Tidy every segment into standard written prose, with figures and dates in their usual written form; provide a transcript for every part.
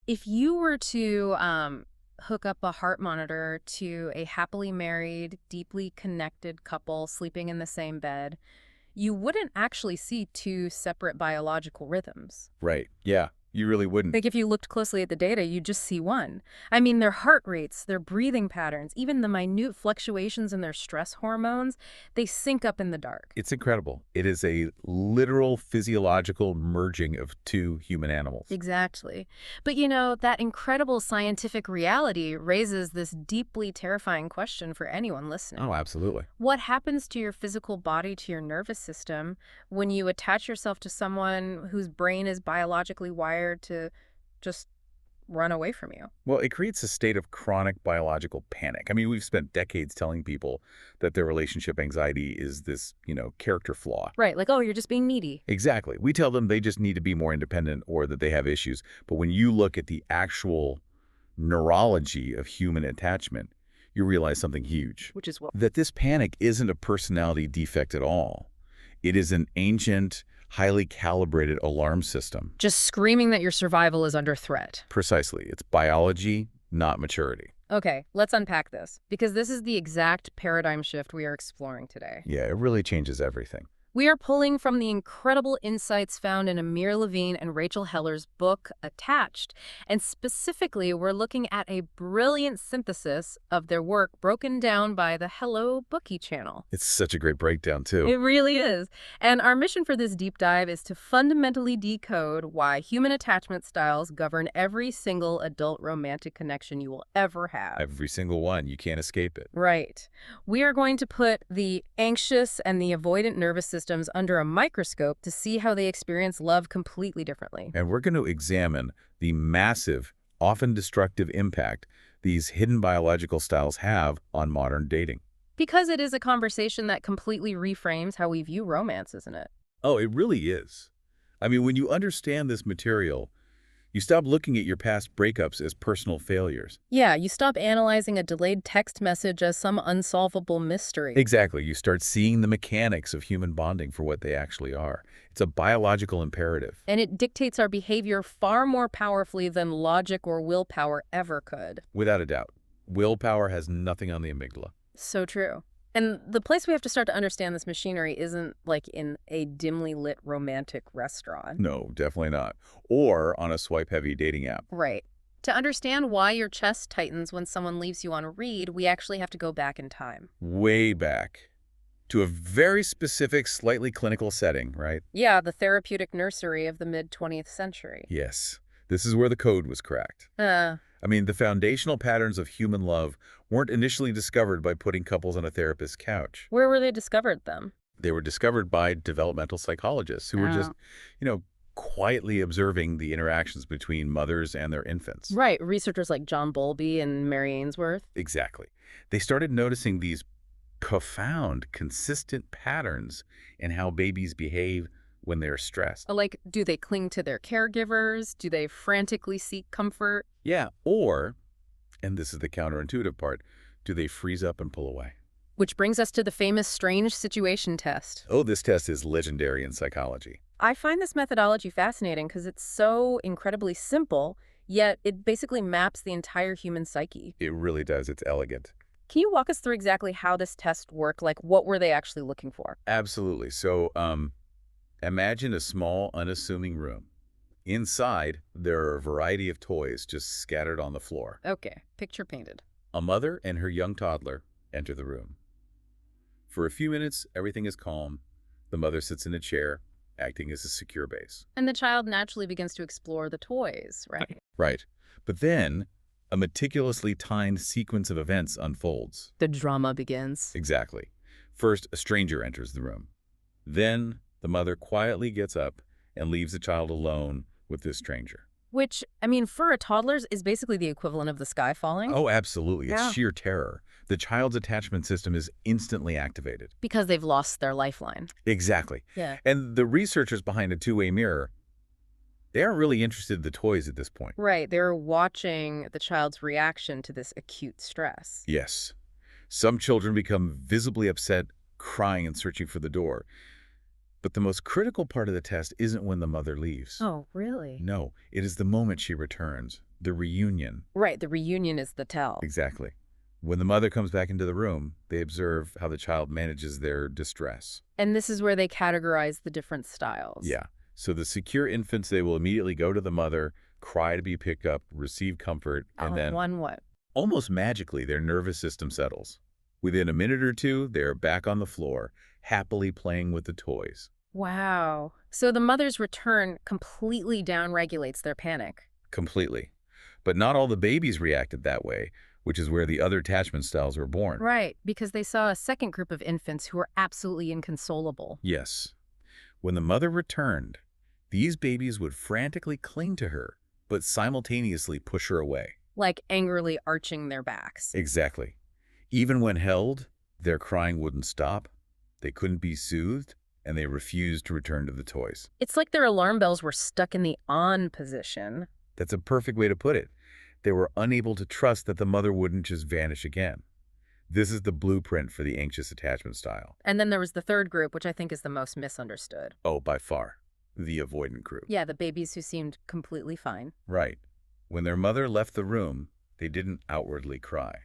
If you were to hook up a heart monitor to a happily married, deeply connected couple sleeping in the same bed, you wouldn't actually see two separate biological rhythms. Right. Yeah, you really wouldn't. Like if you looked closely at the data, you'd just see one. I mean, their heart rates, their breathing patterns, even the minute fluctuations in their stress hormones, they sync up in the dark. It's incredible. It is a literal physiological merging of two human animals. Exactly. But that incredible scientific reality raises this deeply terrifying question for anyone listening. Oh, absolutely. What happens to your physical body, to your nervous system, when you attach yourself to someone whose brain is biologically wired to just run away from you? Well, it creates a state of chronic biological panic. I mean, we've spent decades telling people that their relationship anxiety is this, character flaw. Right, like, oh, you're just being needy. Exactly. We tell them they just need to be more independent or that they have issues. But when you look at the actual neurology of human attachment, you realize something huge. Which is what? That this panic isn't a personality defect at all. It is an ancient, highly calibrated alarm system. Just screaming that your survival is under threat. Precisely. It's biology, not maturity. Okay, let's unpack this, because this is the exact paradigm shift we are exploring today. Yeah, it really changes everything. We are pulling from the incredible insights found in Amir Levine and Rachel Heller's book, Attached. And specifically, we're looking at a brilliant synthesis of their work broken down by the Hello Bookie channel. It's such a great breakdown, too. It really is. And our mission for this deep dive is to fundamentally decode why human attachment styles govern every single adult romantic connection you will ever have. Every single one. You can't escape it. Right. We are going to put the anxious and the avoidant nervous systems under a microscope to see how they experience love completely differently. And we're going to examine the massive, often destructive impact these hidden biological styles have on modern dating. Because it is a conversation that completely reframes how we view romance, isn't it? Oh, it really is. I mean, when you understand this material, you stop looking at your past breakups as personal failures. Yeah, you stop analyzing a delayed text message as some unsolvable mystery. Exactly. You start seeing the mechanics of human bonding for what they actually are. It's a biological imperative. And it dictates our behavior far more powerfully than logic or willpower ever could. Without a doubt. Willpower has nothing on the amygdala. So true. And the place we have to start to understand this machinery isn't like in a dimly lit romantic restaurant. No, definitely not. Or on a swipe-heavy dating app. Right. To understand why your chest tightens when someone leaves you on a read, we actually have to go back in time. Way back. To a very specific, slightly clinical setting, right? Yeah, the therapeutic nursery of the mid-20th century. Yes. This is where the code was cracked. I mean, the foundational patterns of human love weren't initially discovered by putting couples on a therapist's couch. Where were they discovered, then? They were discovered by developmental psychologists who were just, quietly observing the interactions between mothers and their infants. Right, researchers like John Bowlby and Mary Ainsworth. Exactly. They started noticing these profound, consistent patterns in how babies behave when they're stressed. Like, do they cling to their caregivers? Do they frantically seek comfort? Yeah, or, and this is the counterintuitive part, do they freeze up and pull away? Which brings us to the famous strange situation test. Oh, this test is legendary in psychology. I find this methodology fascinating because it's so incredibly simple, yet it basically maps the entire human psyche. It really does. It's elegant. Can you walk us through exactly how this test worked? Like, what were they actually looking for? Absolutely. So, imagine a small, unassuming room. Inside, there are a variety of toys just scattered on the floor. Okay, picture painted. A mother and her young toddler enter the room. For a few minutes, everything is calm. The mother sits in a chair, acting as a secure base. And the child naturally begins to explore the toys, right? Right. But then, a meticulously timed sequence of events unfolds. The drama begins. Exactly. First, a stranger enters the room. Then, the mother quietly gets up and leaves the child alone with this stranger. Which, I mean, for a toddler's is basically the equivalent of the sky falling. Oh, absolutely. It's Yeah. sheer terror. The child's attachment system is instantly activated. Because they've lost their lifeline. Exactly. Yeah. And the researchers behind a two-way mirror, they aren't really interested in the toys at this point. Right, they're watching the child's reaction to this acute stress. Yes. Some children become visibly upset, crying and searching for the door. But the most critical part of the test isn't when the mother leaves. Oh, really? No, it is the moment she returns. The reunion. Right, the reunion is the tell. Exactly. When the mother comes back into the room, they observe how the child manages their distress. And this is where they categorize the different styles. Yeah. So the secure infants, they will immediately go to the mother, cry to be picked up, receive comfort, and then One what? almost magically, their nervous system settles. Within a minute or two, they are back on the floor, happily playing with the toys. Wow. So the mother's return completely downregulates their panic. Completely. But not all the babies reacted that way, which is where the other attachment styles were born. Right, because they saw a second group of infants who were absolutely inconsolable. Yes. When the mother returned, these babies would frantically cling to her, but simultaneously push her away. Like angrily arching their backs. Exactly. Even when held, their crying wouldn't stop, they couldn't be soothed, and they refused to return to the toys. It's like their alarm bells were stuck in the on position. That's a perfect way to put it. They were unable to trust that the mother wouldn't just vanish again. This is the blueprint for the anxious attachment style. And then there was the third group, which I think is the most misunderstood. Oh, by far. The avoidant group. Yeah, the babies who seemed completely fine. Right. When their mother left the room, they didn't outwardly cry.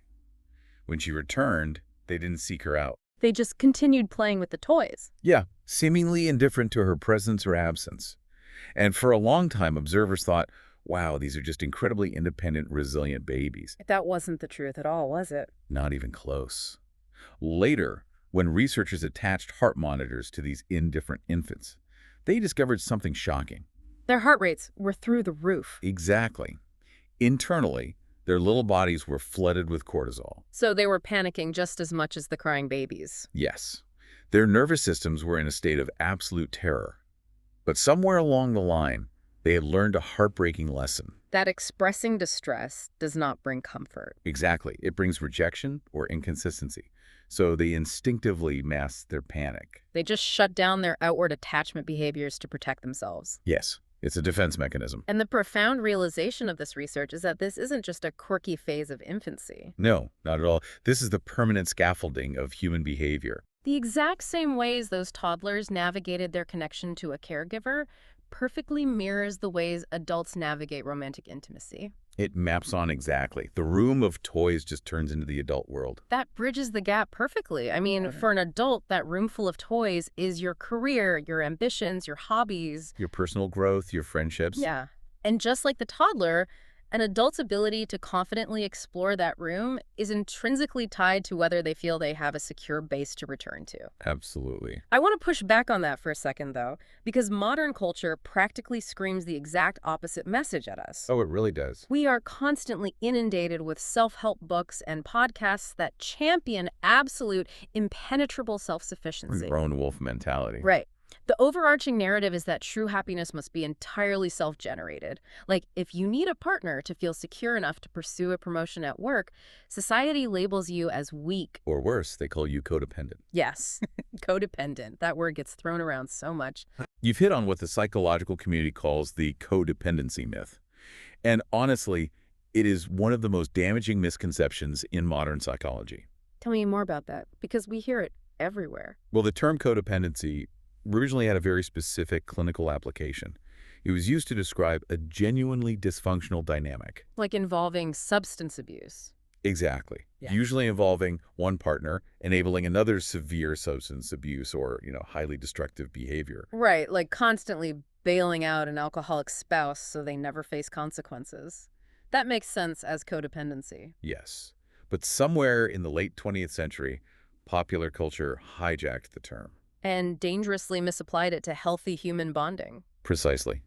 When she returned, they didn't seek her out. They just continued playing with the toys. Yeah, seemingly indifferent to her presence or absence. And for a long time, observers thought, wow, these are just incredibly independent, resilient babies. That wasn't the truth at all, was it? Not even close. Later, when researchers attached heart monitors to these indifferent infants, they discovered something shocking. Their heart rates were through the roof. Exactly. Internally, their little bodies were flooded with cortisol. So they were panicking just as much as the crying babies. Yes. Their nervous systems were in a state of absolute terror. But somewhere along the line, they had learned a heartbreaking lesson. That expressing distress does not bring comfort. Exactly. It brings rejection or inconsistency. So they instinctively mask their panic. They just shut down their outward attachment behaviors to protect themselves. Yes, it's a defense mechanism. And the profound realization of this research is that this isn't just a quirky phase of infancy. No, not at all. This is the permanent scaffolding of human behavior. The exact same ways those toddlers navigated their connection to a caregiver perfectly mirrors the ways adults navigate romantic intimacy. It maps on exactly. The room of toys just turns into the adult world. That bridges the gap perfectly. I mean, for an adult, that room full of toys is your career, your ambitions, your hobbies. Your personal growth, your friendships. Yeah. And just like the toddler, an adult's ability to confidently explore that room is intrinsically tied to whether they feel they have a secure base to return to. Absolutely. I want to push back on that for a second, though, because modern culture practically screams the exact opposite message at us. Oh, it really does. We are constantly inundated with self-help books and podcasts that champion absolute, impenetrable self-sufficiency. Lone wolf mentality. Right. The overarching narrative is that true happiness must be entirely self-generated. Like, if you need a partner to feel secure enough to pursue a promotion at work, society labels you as weak. Or worse, they call you codependent. Yes, codependent. That word gets thrown around so much. You've hit on what the psychological community calls the codependency myth. And honestly, it is one of the most damaging misconceptions in modern psychology. Tell me more about that, because we hear it everywhere. Well, the term codependency originally had a very specific clinical application. It was used to describe a genuinely dysfunctional dynamic. Like involving substance abuse. Exactly. Yeah. Usually involving one partner enabling another severe substance abuse or, highly destructive behavior. Right, like constantly bailing out an alcoholic spouse so they never face consequences. That makes sense as codependency. Yes. But somewhere in the late 20th century, popular culture hijacked the term. And dangerously misapplied it to healthy human bonding. Precisely.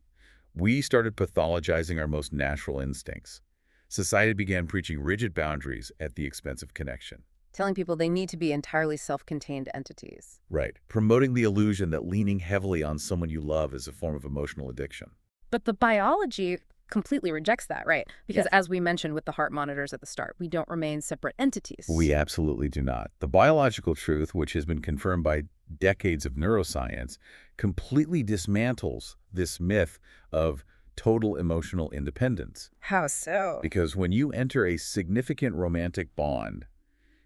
We started pathologizing our most natural instincts. Society began preaching rigid boundaries at the expense of connection. Telling people they need to be entirely self-contained entities. Right. Promoting the illusion that leaning heavily on someone you love is a form of emotional addiction. But the biology completely rejects that, right? Because Yes. as we mentioned with the heart monitors at the start, we don't remain separate entities. We absolutely do not. The biological truth, which has been confirmed by decades of neuroscience, completely dismantles this myth of total emotional independence. How so? Because when you enter a significant romantic bond,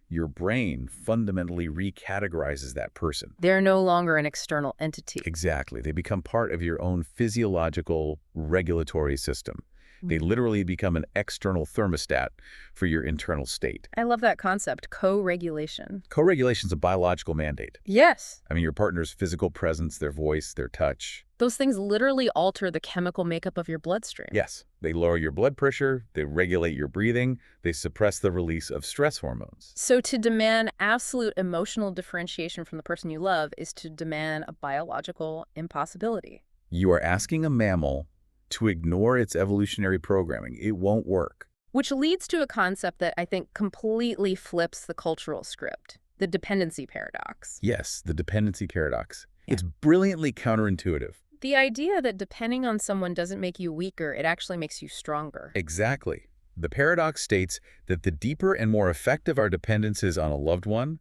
your brain fundamentally recategorizes that person. They're no longer an external entity. Exactly. They become part of your own physiological regulatory system. They literally become an external thermostat for your internal state. I love that concept, co-regulation. Co-regulation is a biological mandate. Yes. I mean, your partner's physical presence, their voice, their touch. Those things literally alter the chemical makeup of your bloodstream. Yes, they lower your blood pressure, they regulate your breathing, they suppress the release of stress hormones. So to demand absolute emotional differentiation from the person you love is to demand a biological impossibility. You are asking a mammal to ignore its evolutionary programming. It won't work. Which leads to a concept that I think completely flips the cultural script, the dependency paradox. Yes, the dependency paradox. Yeah. It's brilliantly counterintuitive. The idea that depending on someone doesn't make you weaker, it actually makes you stronger. Exactly. The paradox states that the deeper and more effective our dependence is on a loved one,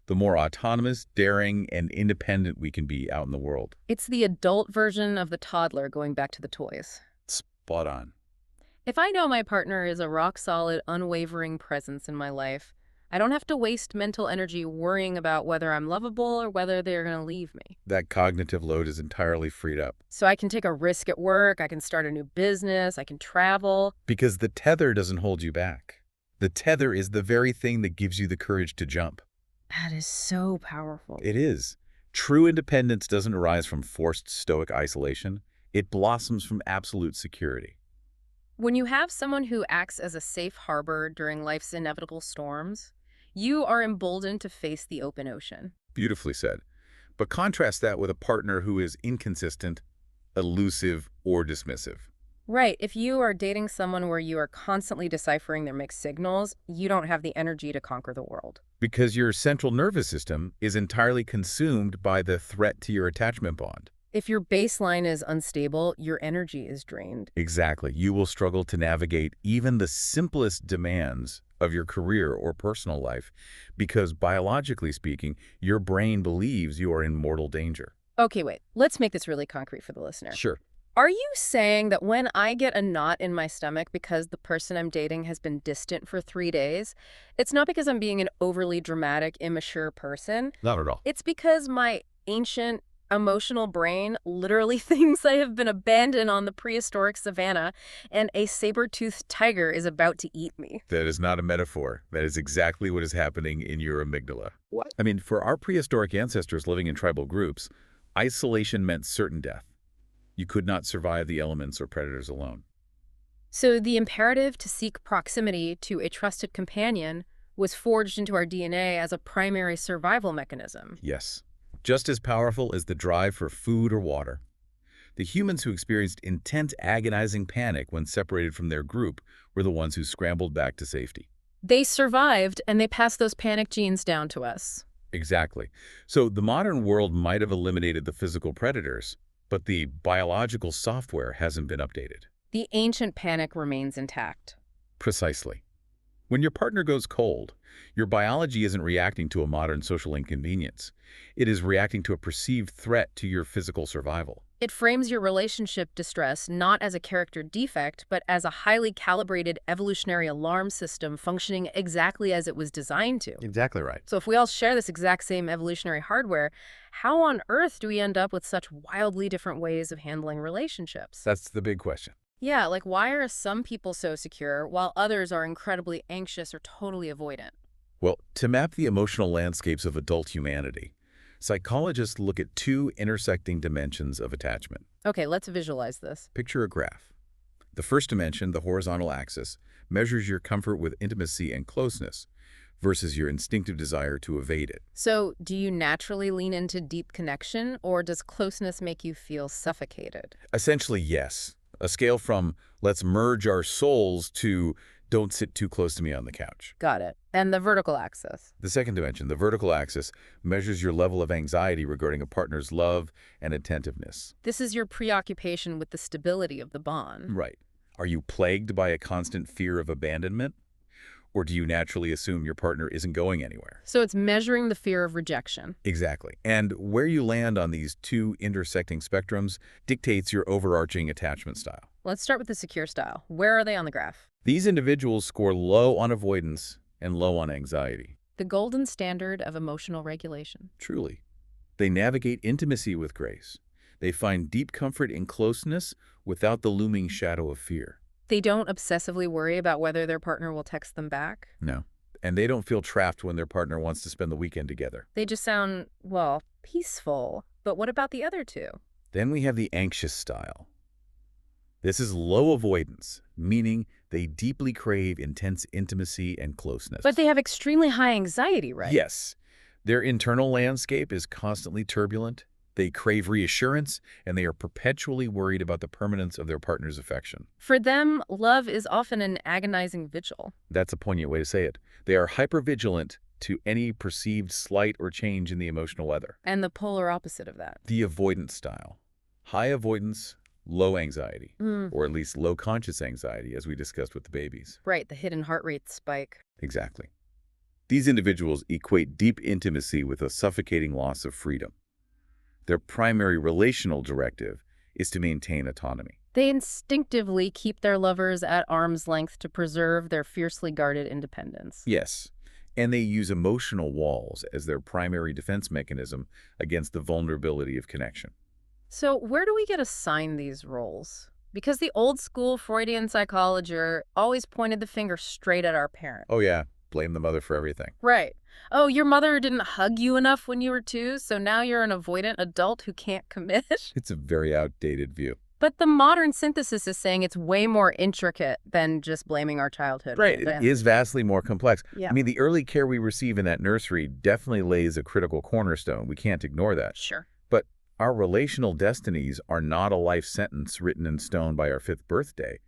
the more autonomous, daring, and independent we can be out in the world. It's the adult version of the toddler going back to the toys. Spot on. If I know my partner is a rock-solid, unwavering presence in my life, I don't have to waste mental energy worrying about whether I'm lovable or whether they're going to leave me. That cognitive load is entirely freed up. So I can take a risk at work, I can start a new business, I can travel. Because the tether doesn't hold you back. The tether is the very thing that gives you the courage to jump. That is so powerful. It is. True independence doesn't arise from forced stoic isolation. It blossoms from absolute security. When you have someone who acts as a safe harbor during life's inevitable storms, you are emboldened to face the open ocean. Beautifully said. But contrast that with a partner who is inconsistent, elusive, or dismissive. Right. If you are dating someone where you are constantly deciphering their mixed signals, you don't have the energy to conquer the world. Because your central nervous system is entirely consumed by the threat to your attachment bond. If your baseline is unstable, your energy is drained. Exactly. You will struggle to navigate even the simplest demands of your career or personal life because, biologically speaking, your brain believes you are in mortal danger. Okay, wait. Let's make this really concrete for the listener. Sure. Are you saying that when I get a knot in my stomach because the person I'm dating has been distant for 3 days, it's not because I'm being an overly dramatic, immature person? Not at all. It's because my ancient emotional brain literally thinks I have been abandoned on the prehistoric savannah and a saber-toothed tiger is about to eat me. That is not a metaphor. That is exactly what is happening in your amygdala. What? I mean, for our prehistoric ancestors living in tribal groups, isolation meant certain death. You could not survive the elements or predators alone. So the imperative to seek proximity to a trusted companion was forged into our DNA as a primary survival mechanism. Yes. Just as powerful as the drive for food or water. The humans who experienced intense, agonizing panic when separated from their group were the ones who scrambled back to safety. They survived, and they passed those panic genes down to us. Exactly. So the modern world might have eliminated the physical predators, but the biological software hasn't been updated. The ancient panic remains intact. Precisely. When your partner goes cold, your biology isn't reacting to a modern social inconvenience. It is reacting to a perceived threat to your physical survival. It frames your relationship distress not as a character defect, but as a highly calibrated evolutionary alarm system functioning exactly as it was designed to. Exactly right. So if we all share this exact same evolutionary hardware, how on earth do we end up with such wildly different ways of handling relationships? That's the big question. Yeah, like why are some people so secure while others are incredibly anxious or totally avoidant? Well, to map the emotional landscapes of adult humanity, psychologists look at two intersecting dimensions of attachment. Okay, let's visualize this. Picture a graph. The first dimension, the horizontal axis, measures your comfort with intimacy and closeness versus your instinctive desire to evade it. So, do you naturally lean into deep connection, or does closeness make you feel suffocated? Essentially, yes. A scale from let's merge our souls to don't sit too close to me on the couch. Got it. And the vertical axis? The second dimension, the vertical axis, measures your level of anxiety regarding a partner's love and attentiveness. This is your preoccupation with the stability of the bond. Right. Are you plagued by a constant fear of abandonment? Or do you naturally assume your partner isn't going anywhere? So it's measuring the fear of rejection. Exactly. And where you land on these two intersecting spectrums dictates your overarching attachment style. Let's start with the secure style. Where are they on the graph? These individuals score low on avoidance and low on anxiety. The golden standard of emotional regulation. Truly. They navigate intimacy with grace. They find deep comfort in closeness without the looming shadow of fear. They don't obsessively worry about whether their partner will text them back. No. And they don't feel trapped when their partner wants to spend the weekend together. They just sound, well, peaceful. But what about the other two? Then we have the anxious style. This is low avoidance, meaning they deeply crave intense intimacy and closeness. But they have extremely high anxiety, right? Yes. Their internal landscape is constantly turbulent. They crave reassurance, and they are perpetually worried about the permanence of their partner's affection. For them, love is often an agonizing vigil. That's a poignant way to say it. They are hypervigilant to any perceived slight or change in the emotional weather. And the polar opposite of that. The avoidant style. High avoidance, low anxiety, or at least low conscious anxiety, as we discussed with the babies. Right, the hidden heart rate spike. Exactly. These individuals equate deep intimacy with a suffocating loss of freedom. Their primary relational directive is to maintain autonomy. They instinctively keep their lovers at arm's length to preserve their fiercely guarded independence. Yes, and they use emotional walls as their primary defense mechanism against the vulnerability of connection. So where do we get assigned these roles? Because the old school Freudian psychology always pointed the finger straight at our parent. Oh yeah, blame the mother for everything. Right. Oh, your mother didn't hug you enough when you were 2, so now you're an avoidant adult who can't commit? It's a very outdated view. But the modern synthesis is saying it's way more intricate than just blaming our childhood. Right, it is vastly more complex. Yeah. I mean, the early care we receive in that nursery definitely lays a critical cornerstone. We can't ignore that. Sure. But our relational destinies are not a life sentence written in stone by our 5th birthday.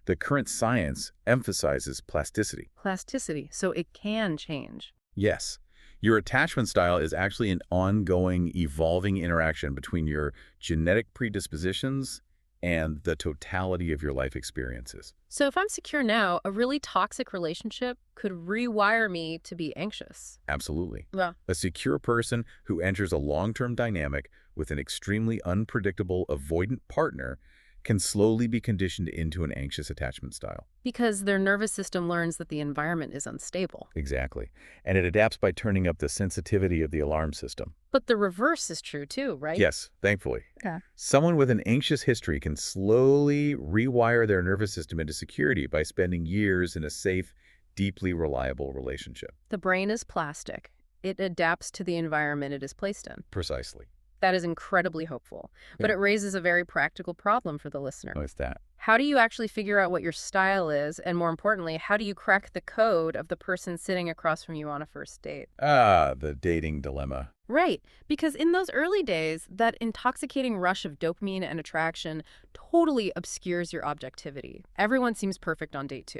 The current science emphasizes plasticity. Plasticity, so it can change. Yes, your attachment style is actually an ongoing, evolving interaction between your genetic predispositions and the totality of your life experiences. So if I'm secure now, a really toxic relationship could rewire me to be anxious. Absolutely. Yeah. A secure person who enters a long-term dynamic with an extremely unpredictable, avoidant partner can slowly be conditioned into an anxious attachment style. Because their nervous system learns that the environment is unstable. Exactly. And it adapts by turning up the sensitivity of the alarm system. But the reverse is true too, right? Yes, thankfully. Okay. Someone with an anxious history can slowly rewire their nervous system into security by spending years in a safe, deeply reliable relationship. The brain is plastic. It adapts to the environment it is placed in. Precisely. That is incredibly hopeful. But Yeah. it raises a very practical problem for the listener. What's that? How do you actually figure out what your style is? And more importantly, how do you crack the code of the person sitting across from you on a first date? Ah, the dating dilemma. Right. Because in those early days, that intoxicating rush of dopamine and attraction totally obscures your objectivity. Everyone seems perfect on date 2.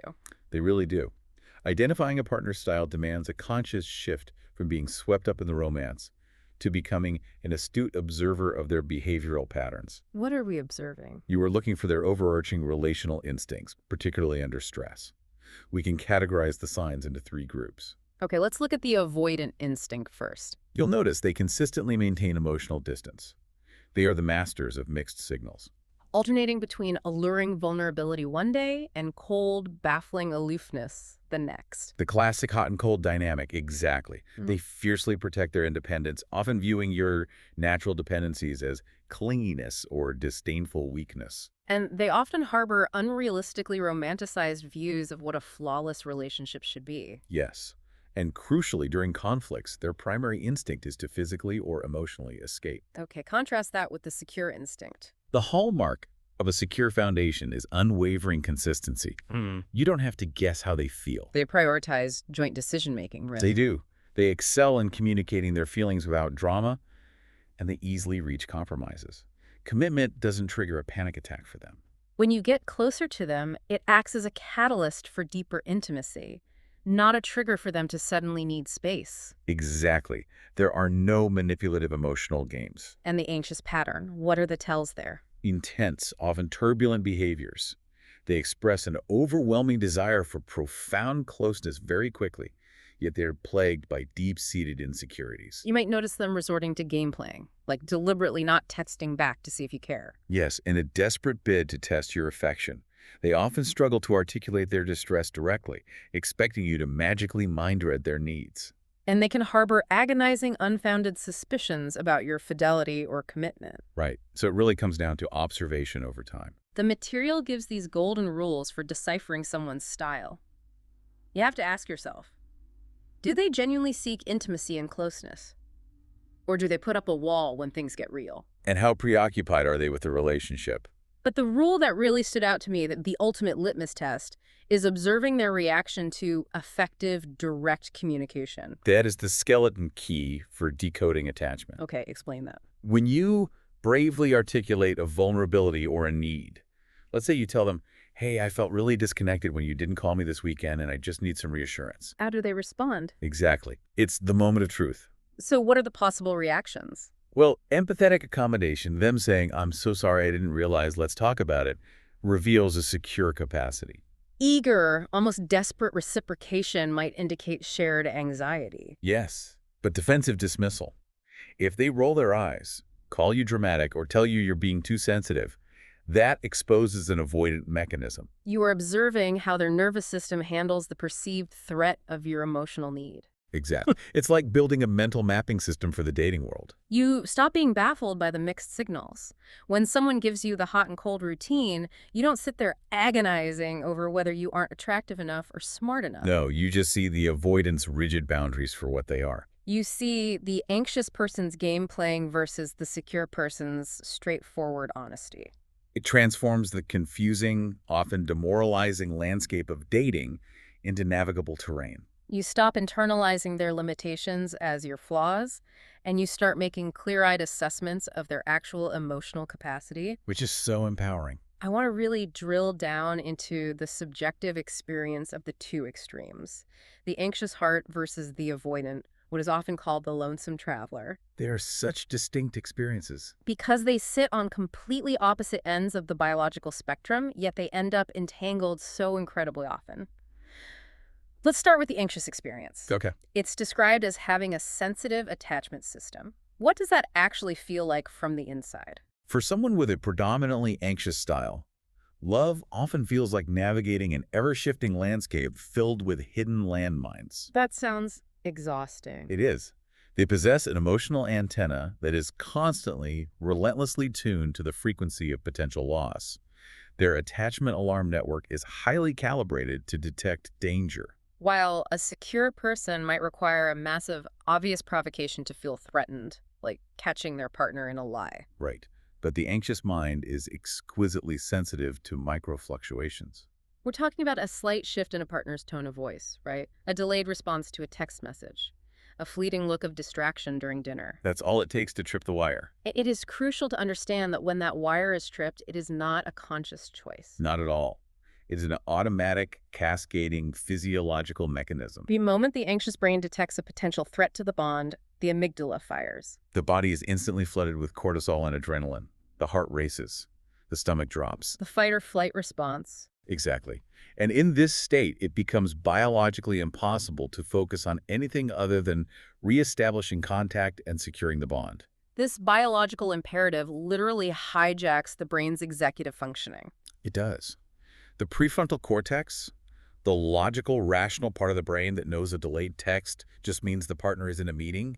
They really do. Identifying a partner's style demands a conscious shift from being swept up in the romance to becoming an astute observer of their behavioral patterns. What are we observing? You are looking for their overarching relational instincts, particularly under stress. We can categorize the signs into 3 groups. Okay, let's look at the avoidant instinct first. You'll notice they consistently maintain emotional distance. They are the masters of mixed signals. Alternating between alluring vulnerability one day and cold, baffling aloofness the next. The classic hot and cold dynamic, exactly. They fiercely protect their independence, often viewing your natural dependencies as clinginess or disdainful weakness. And they often harbor unrealistically romanticized views of what a flawless relationship should be. Yes. And crucially, during conflicts, their primary instinct is to physically or emotionally escape. Okay, contrast that with the secure instinct. The hallmark of a secure foundation is unwavering consistency. You don't have to guess how they feel. They prioritize joint decision-making, really. They do. They excel in communicating their feelings without drama, and they easily reach compromises. Commitment doesn't trigger a panic attack for them. When you get closer to them, it acts as a catalyst for deeper intimacy, not a trigger for them to suddenly need space. Exactly. There are no manipulative emotional games. And the anxious pattern, what are the tells there? Intense, often turbulent behaviors. They express an overwhelming desire for profound closeness very quickly, yet they're plagued by deep-seated insecurities. You might notice them resorting to game playing, like deliberately not texting back to see if you care. Yes, in a desperate bid to test your affection. They often struggle to articulate their distress directly, expecting you to magically mind-read their needs. And they can harbor agonizing, unfounded suspicions about your fidelity or commitment. Right. So it really comes down to observation over time. The material gives these golden rules for deciphering someone's style. You have to ask yourself, do they genuinely seek intimacy and closeness? Or do they put up a wall when things get real? And how preoccupied are they with the relationship? But the rule that really stood out to me, that the ultimate litmus test, is observing their reaction to effective, direct communication. That is the skeleton key for decoding attachment. Okay, explain that. When you bravely articulate a vulnerability or a need, let's say you tell them, hey, I felt really disconnected when you didn't call me this weekend and I just need some reassurance. How do they respond? Exactly. It's the moment of truth. So what are the possible reactions? Well, empathetic accommodation, them saying, I'm so sorry I didn't realize, let's talk about it, reveals a secure capacity. Eager, almost desperate reciprocation might indicate shared anxiety. Yes, but defensive dismissal. If they roll their eyes, call you dramatic, or tell you you're being too sensitive, that exposes an avoidant mechanism. You are observing how their nervous system handles the perceived threat of your emotional need. Exactly. It's like building a mental mapping system for the dating world. You stop being baffled by the mixed signals. When someone gives you the hot and cold routine, you don't sit there agonizing over whether you aren't attractive enough or smart enough. No, you just see the avoidance rigid boundaries for what they are. You see the anxious person's game playing versus the secure person's straightforward honesty. It transforms the confusing, often demoralizing landscape of dating into navigable terrain. You stop internalizing their limitations as your flaws, and you start making clear-eyed assessments of their actual emotional capacity. Which is so empowering. I want to really drill down into the subjective experience of the two extremes, the anxious heart versus the avoidant, what is often called the lonesome traveler. They are such distinct experiences. Because they sit on completely opposite ends of the biological spectrum, yet they end up entangled so incredibly often. Let's start with the anxious experience. Okay. It's described as having a sensitive attachment system. What does that actually feel like from the inside? For someone with a predominantly anxious style, love often feels like navigating an ever-shifting landscape filled with hidden landmines. That sounds exhausting. It is. They possess an emotional antenna that is constantly, relentlessly tuned to the frequency of potential loss. Their attachment alarm network is highly calibrated to detect danger. While a secure person might require a massive, obvious provocation to feel threatened, like catching their partner in a lie. Right. But the anxious mind is exquisitely sensitive to microfluctuations. We're talking about a slight shift in a partner's tone of voice, right? A delayed response to a text message, a fleeting look of distraction during dinner. That's all it takes to trip the wire. It is crucial to understand that when that wire is tripped, it is not a conscious choice. Not at all. It is an automatic, cascading physiological mechanism. The moment the anxious brain detects a potential threat to the bond, the amygdala fires. The body is instantly flooded with cortisol and adrenaline. The heart races. The stomach drops. The fight or flight response. Exactly. And in this state, it becomes biologically impossible to focus on anything other than reestablishing contact and securing the bond. This biological imperative literally hijacks the brain's executive functioning. It does. The prefrontal cortex, the logical, rational part of the brain that knows a delayed text just means the partner is in a meeting,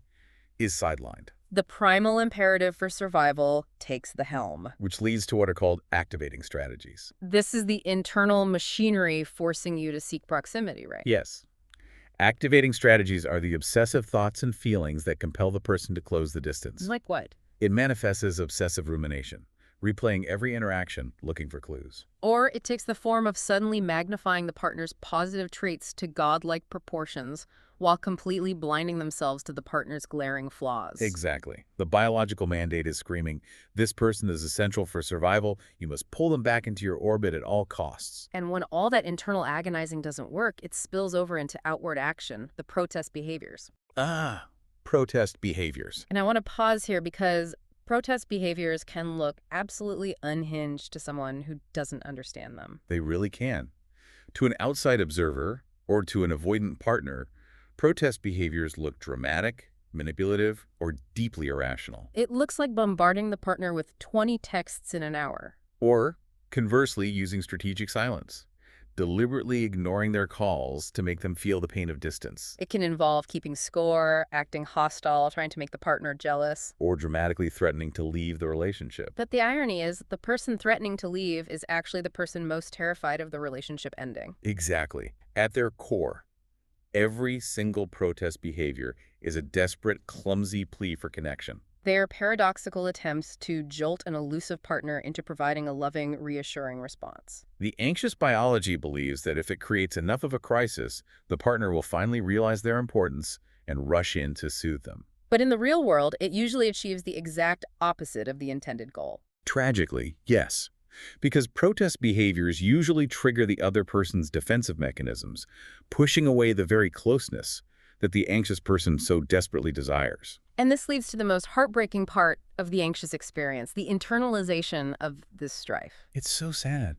is sidelined. The primal imperative for survival takes the helm. Which leads to what are called activating strategies. This is the internal machinery forcing you to seek proximity, right? Yes. Activating strategies are the obsessive thoughts and feelings that compel the person to close the distance. Like what? It manifests as obsessive rumination, replaying every interaction, looking for clues. Or it takes the form of suddenly magnifying the partner's positive traits to godlike proportions while completely blinding themselves to the partner's glaring flaws. Exactly. The biological mandate is screaming, this person is essential for survival. You must pull them back into your orbit at all costs. And when all that internal agonizing doesn't work, it spills over into outward action, the protest behaviors. Protest behaviors. And I want to pause here because protest behaviors can look absolutely unhinged to someone who doesn't understand them. They really can. To an outside observer or to an avoidant partner, protest behaviors look dramatic, manipulative, or deeply irrational. It looks like bombarding the partner with 20 texts in an hour. Or, conversely, using strategic silence, deliberately ignoring their calls to make them feel the pain of distance, It can involve keeping score, acting hostile, trying to make the partner jealous. or dramatically threatening to leave the relationship. But the irony is, the person threatening to leave is actually the person most terrified of the relationship ending. Exactly. At their core, every single protest behavior is a desperate, clumsy plea for connection. They are paradoxical attempts to jolt an elusive partner into providing a loving, reassuring response. The anxious biology believes that if it creates enough of a crisis, the partner will finally realize their importance and rush in to soothe them. But in the real world, it usually achieves the exact opposite of the intended goal. Tragically, yes. Because protest behaviors usually trigger the other person's defensive mechanisms, pushing away the very closeness that the anxious person so desperately desires. And this leads to the most heartbreaking part of the anxious experience, the internalization of this strife. It's so sad.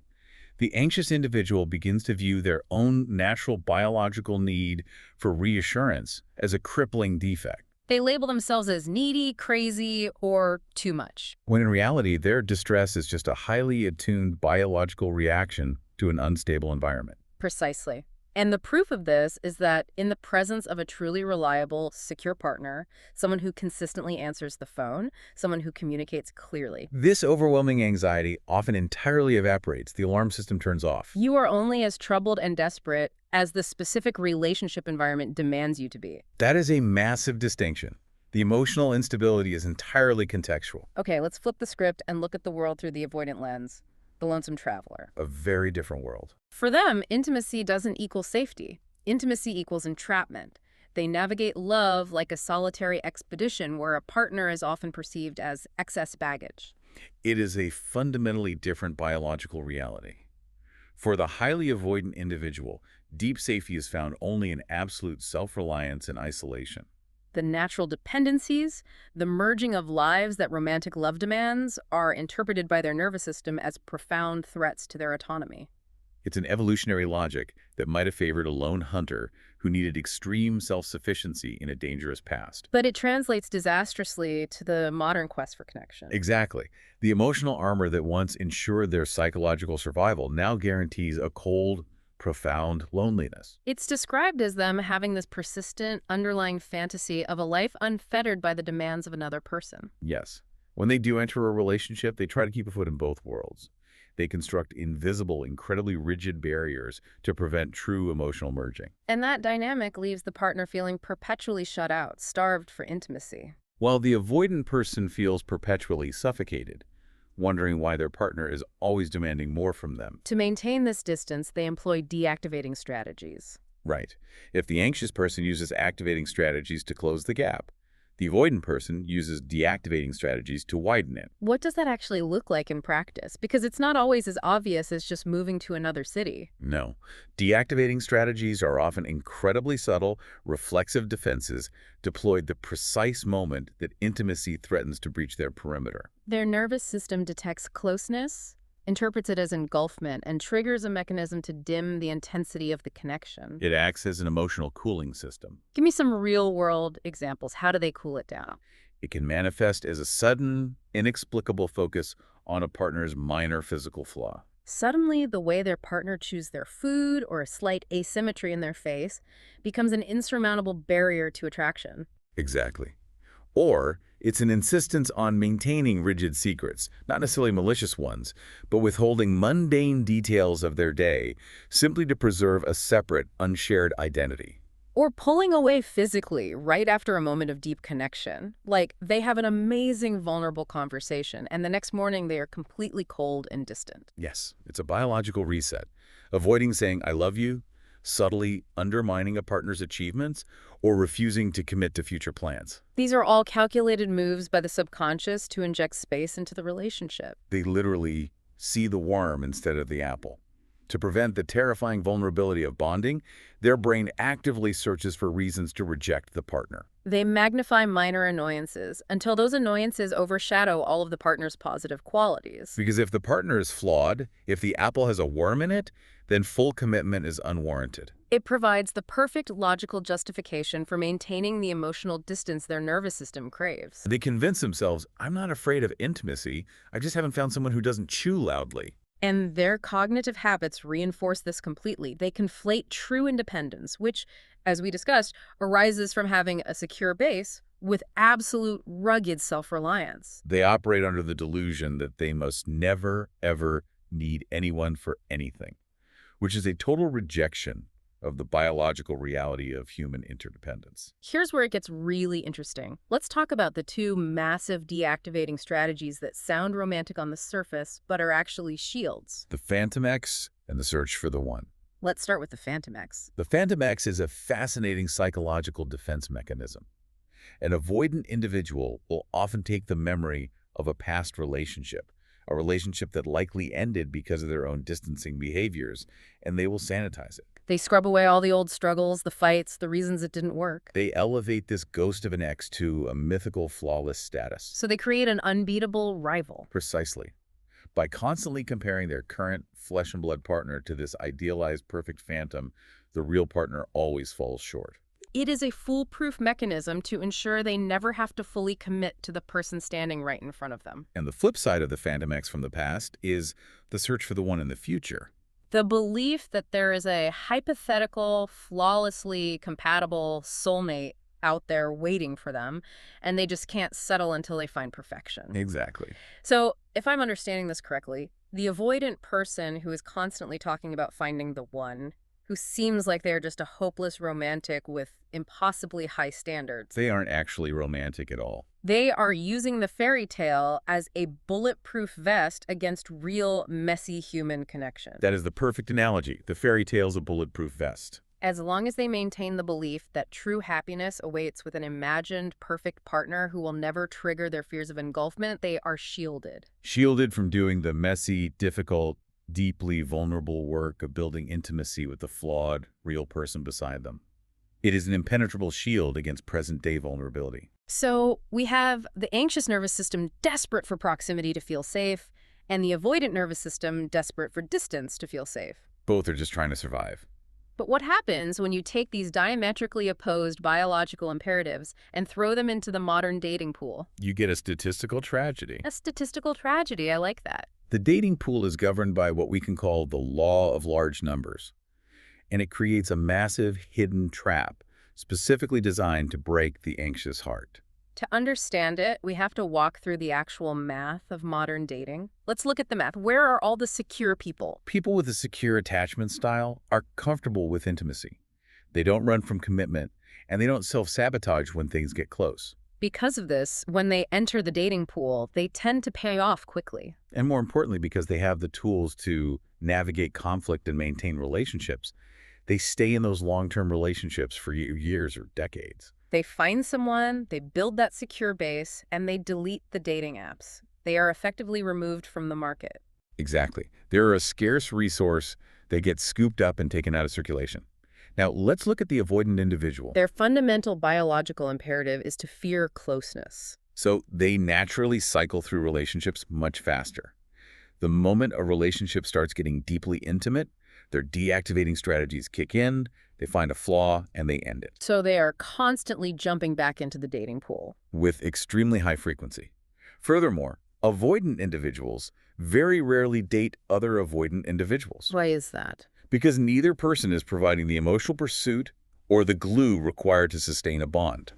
The anxious individual begins to view their own natural biological need for reassurance as a crippling defect, They label themselves as needy, crazy, or too much. when in reality, their distress is just a highly attuned biological reaction to an unstable environment. Precisely. And the proof of this is that in the presence of a truly reliable, secure partner, someone who consistently answers the phone, someone who communicates clearly, This overwhelming anxiety often entirely evaporates. The alarm system turns off. you are only as troubled and desperate as the specific relationship environment demands you to be. That is a massive distinction. The emotional instability is entirely contextual, Okay, let's flip the script and look at the world through the avoidant lens, the lonesome traveler. a very different world. For them, intimacy doesn't equal safety. Intimacy equals entrapment. They navigate love like a solitary expedition where a partner is often perceived as excess baggage. It is a fundamentally different biological reality. For the highly avoidant individual, deep safety is found only in absolute self-reliance and isolation. The natural dependencies, the merging of lives that romantic love demands, are interpreted by their nervous system as profound threats to their autonomy. It's an evolutionary logic that might have favored a lone hunter who needed extreme self-sufficiency in a dangerous past. But it translates disastrously to the modern quest for connection. Exactly. The emotional armor that once ensured their psychological survival now guarantees a cold, profound loneliness. It's described as them having this persistent, underlying fantasy of a life unfettered by the demands of another person. Yes. When they do enter a relationship, they try to keep a foot in both worlds. They construct invisible, incredibly rigid barriers to prevent true emotional merging. And that dynamic leaves the partner feeling perpetually shut out, starved for intimacy. While the avoidant person feels perpetually suffocated, wondering why their partner is always demanding more from them. To maintain this distance, they employ deactivating strategies. Right. If the anxious person uses activating strategies to close the gap, the avoidant person uses deactivating strategies to widen it. What does that actually look like in practice? Because it's not always as obvious as just moving to another city. No. Deactivating strategies are often incredibly subtle, reflexive defenses deployed the precise moment that intimacy threatens to breach their perimeter. Their nervous system detects closeness, interprets it as engulfment, and triggers a mechanism to dim the intensity of the connection. It acts as an emotional cooling system. Give me some real-world examples. How do they cool it down? It can manifest as a sudden, inexplicable focus on a partner's minor physical flaw. Suddenly, the way their partner chews their food or a slight asymmetry in their face becomes an insurmountable barrier to attraction. Exactly. Or it's an insistence on maintaining rigid secrets, not necessarily malicious ones, but withholding mundane details of their day simply to preserve a separate, unshared identity. Or pulling away physically right after a moment of deep connection. Like, they have an amazing, vulnerable conversation, and the next morning they are completely cold and distant. Yes, it's a biological reset. Avoiding saying, I love you, subtly undermining a partner's achievements, or refusing to commit to future plans. These are all calculated moves by the subconscious to inject space into the relationship. They literally see the worm instead of the apple. To prevent the terrifying vulnerability of bonding, their brain actively searches for reasons to reject the partner. They magnify minor annoyances until those annoyances overshadow all of the partner's positive qualities. Because if the partner is flawed, if the apple has a worm in it, then full commitment is unwarranted. It provides the perfect logical justification for maintaining the emotional distance their nervous system craves. They convince themselves, I'm not afraid of intimacy, I just haven't found someone who doesn't chew loudly. And their cognitive habits reinforce this completely. They conflate true independence, which, as we discussed, arises from having a secure base, with absolute rugged self-reliance. They operate under the delusion that they must never, ever need anyone for anything, which is a total rejection of the biological reality of human interdependence. Here's where it gets really interesting. Let's talk about the two massive deactivating strategies that sound romantic on the surface, but are actually shields. The Phantom X and the search for the one. Let's start with the Phantom X. The Phantom X is a fascinating psychological defense mechanism. An avoidant individual will often take the memory of a past relationship, a relationship that likely ended because of their own distancing behaviors, and they will sanitize it. They scrub away all the old struggles, the fights, the reasons it didn't work. They elevate this ghost of an ex to a mythical, flawless status. So they create an unbeatable rival. Precisely. By constantly comparing their current flesh and blood partner to this idealized perfect phantom, the real partner always falls short. It is a foolproof mechanism to ensure they never have to fully commit to the person standing right in front of them. And the flip side of the Phantom X from the past is the search for the one in the future. The belief that there is a hypothetical, flawlessly compatible soulmate out there waiting for them, and they just can't settle until they find perfection. Exactly. So, if I'm understanding this correctly, the avoidant person who is constantly talking about finding the one, who seems like they're just a hopeless romantic with impossibly high standards, They aren't actually romantic at all. they are using the fairy tale as a bulletproof vest against real, messy human connection. That is the perfect analogy. The fairy tale's a bulletproof vest. As long as they maintain the belief that true happiness awaits with an imagined, perfect partner who will never trigger their fears of engulfment, they are shielded. Shielded from doing the messy, difficult, deeply vulnerable work of building intimacy with the flawed, real person beside them. It is an impenetrable shield against present-day vulnerability. So we have the anxious nervous system desperate for proximity to feel safe, and the avoidant nervous system desperate for distance to feel safe. Both are just trying to survive. But what happens when you take these diametrically opposed biological imperatives and throw them into the modern dating pool? You get a statistical tragedy. A statistical tragedy, I like that. The dating pool is governed by what we can call the law of large numbers, and it creates a massive hidden trap specifically designed to break the anxious heart. To understand it, we have to walk through the actual math of modern dating. Let's look at the math. Where are all the secure people? People with a secure attachment style are comfortable with intimacy. They don't run from commitment, and they don't self-sabotage when things get close. Because of this, when they enter the dating pool, they tend to pay off quickly. And more importantly, because they have the tools to navigate conflict and maintain relationships, they stay in those long-term relationships for years or decades. They find someone, they build that secure base, and they delete the dating apps. They are effectively removed from the market. Exactly. They're a scarce resource. They get scooped up and taken out of circulation. Now, let's look at the avoidant individual. Their fundamental biological imperative is to fear closeness. So they naturally cycle through relationships much faster. The moment a relationship starts getting deeply intimate, their deactivating strategies kick in, they find a flaw, and they end it. So they are constantly jumping back into the dating pool. With extremely high frequency. Furthermore, avoidant individuals very rarely date other avoidant individuals. Why is that? Because neither person is providing the emotional pursuit or the glue required to sustain a bond.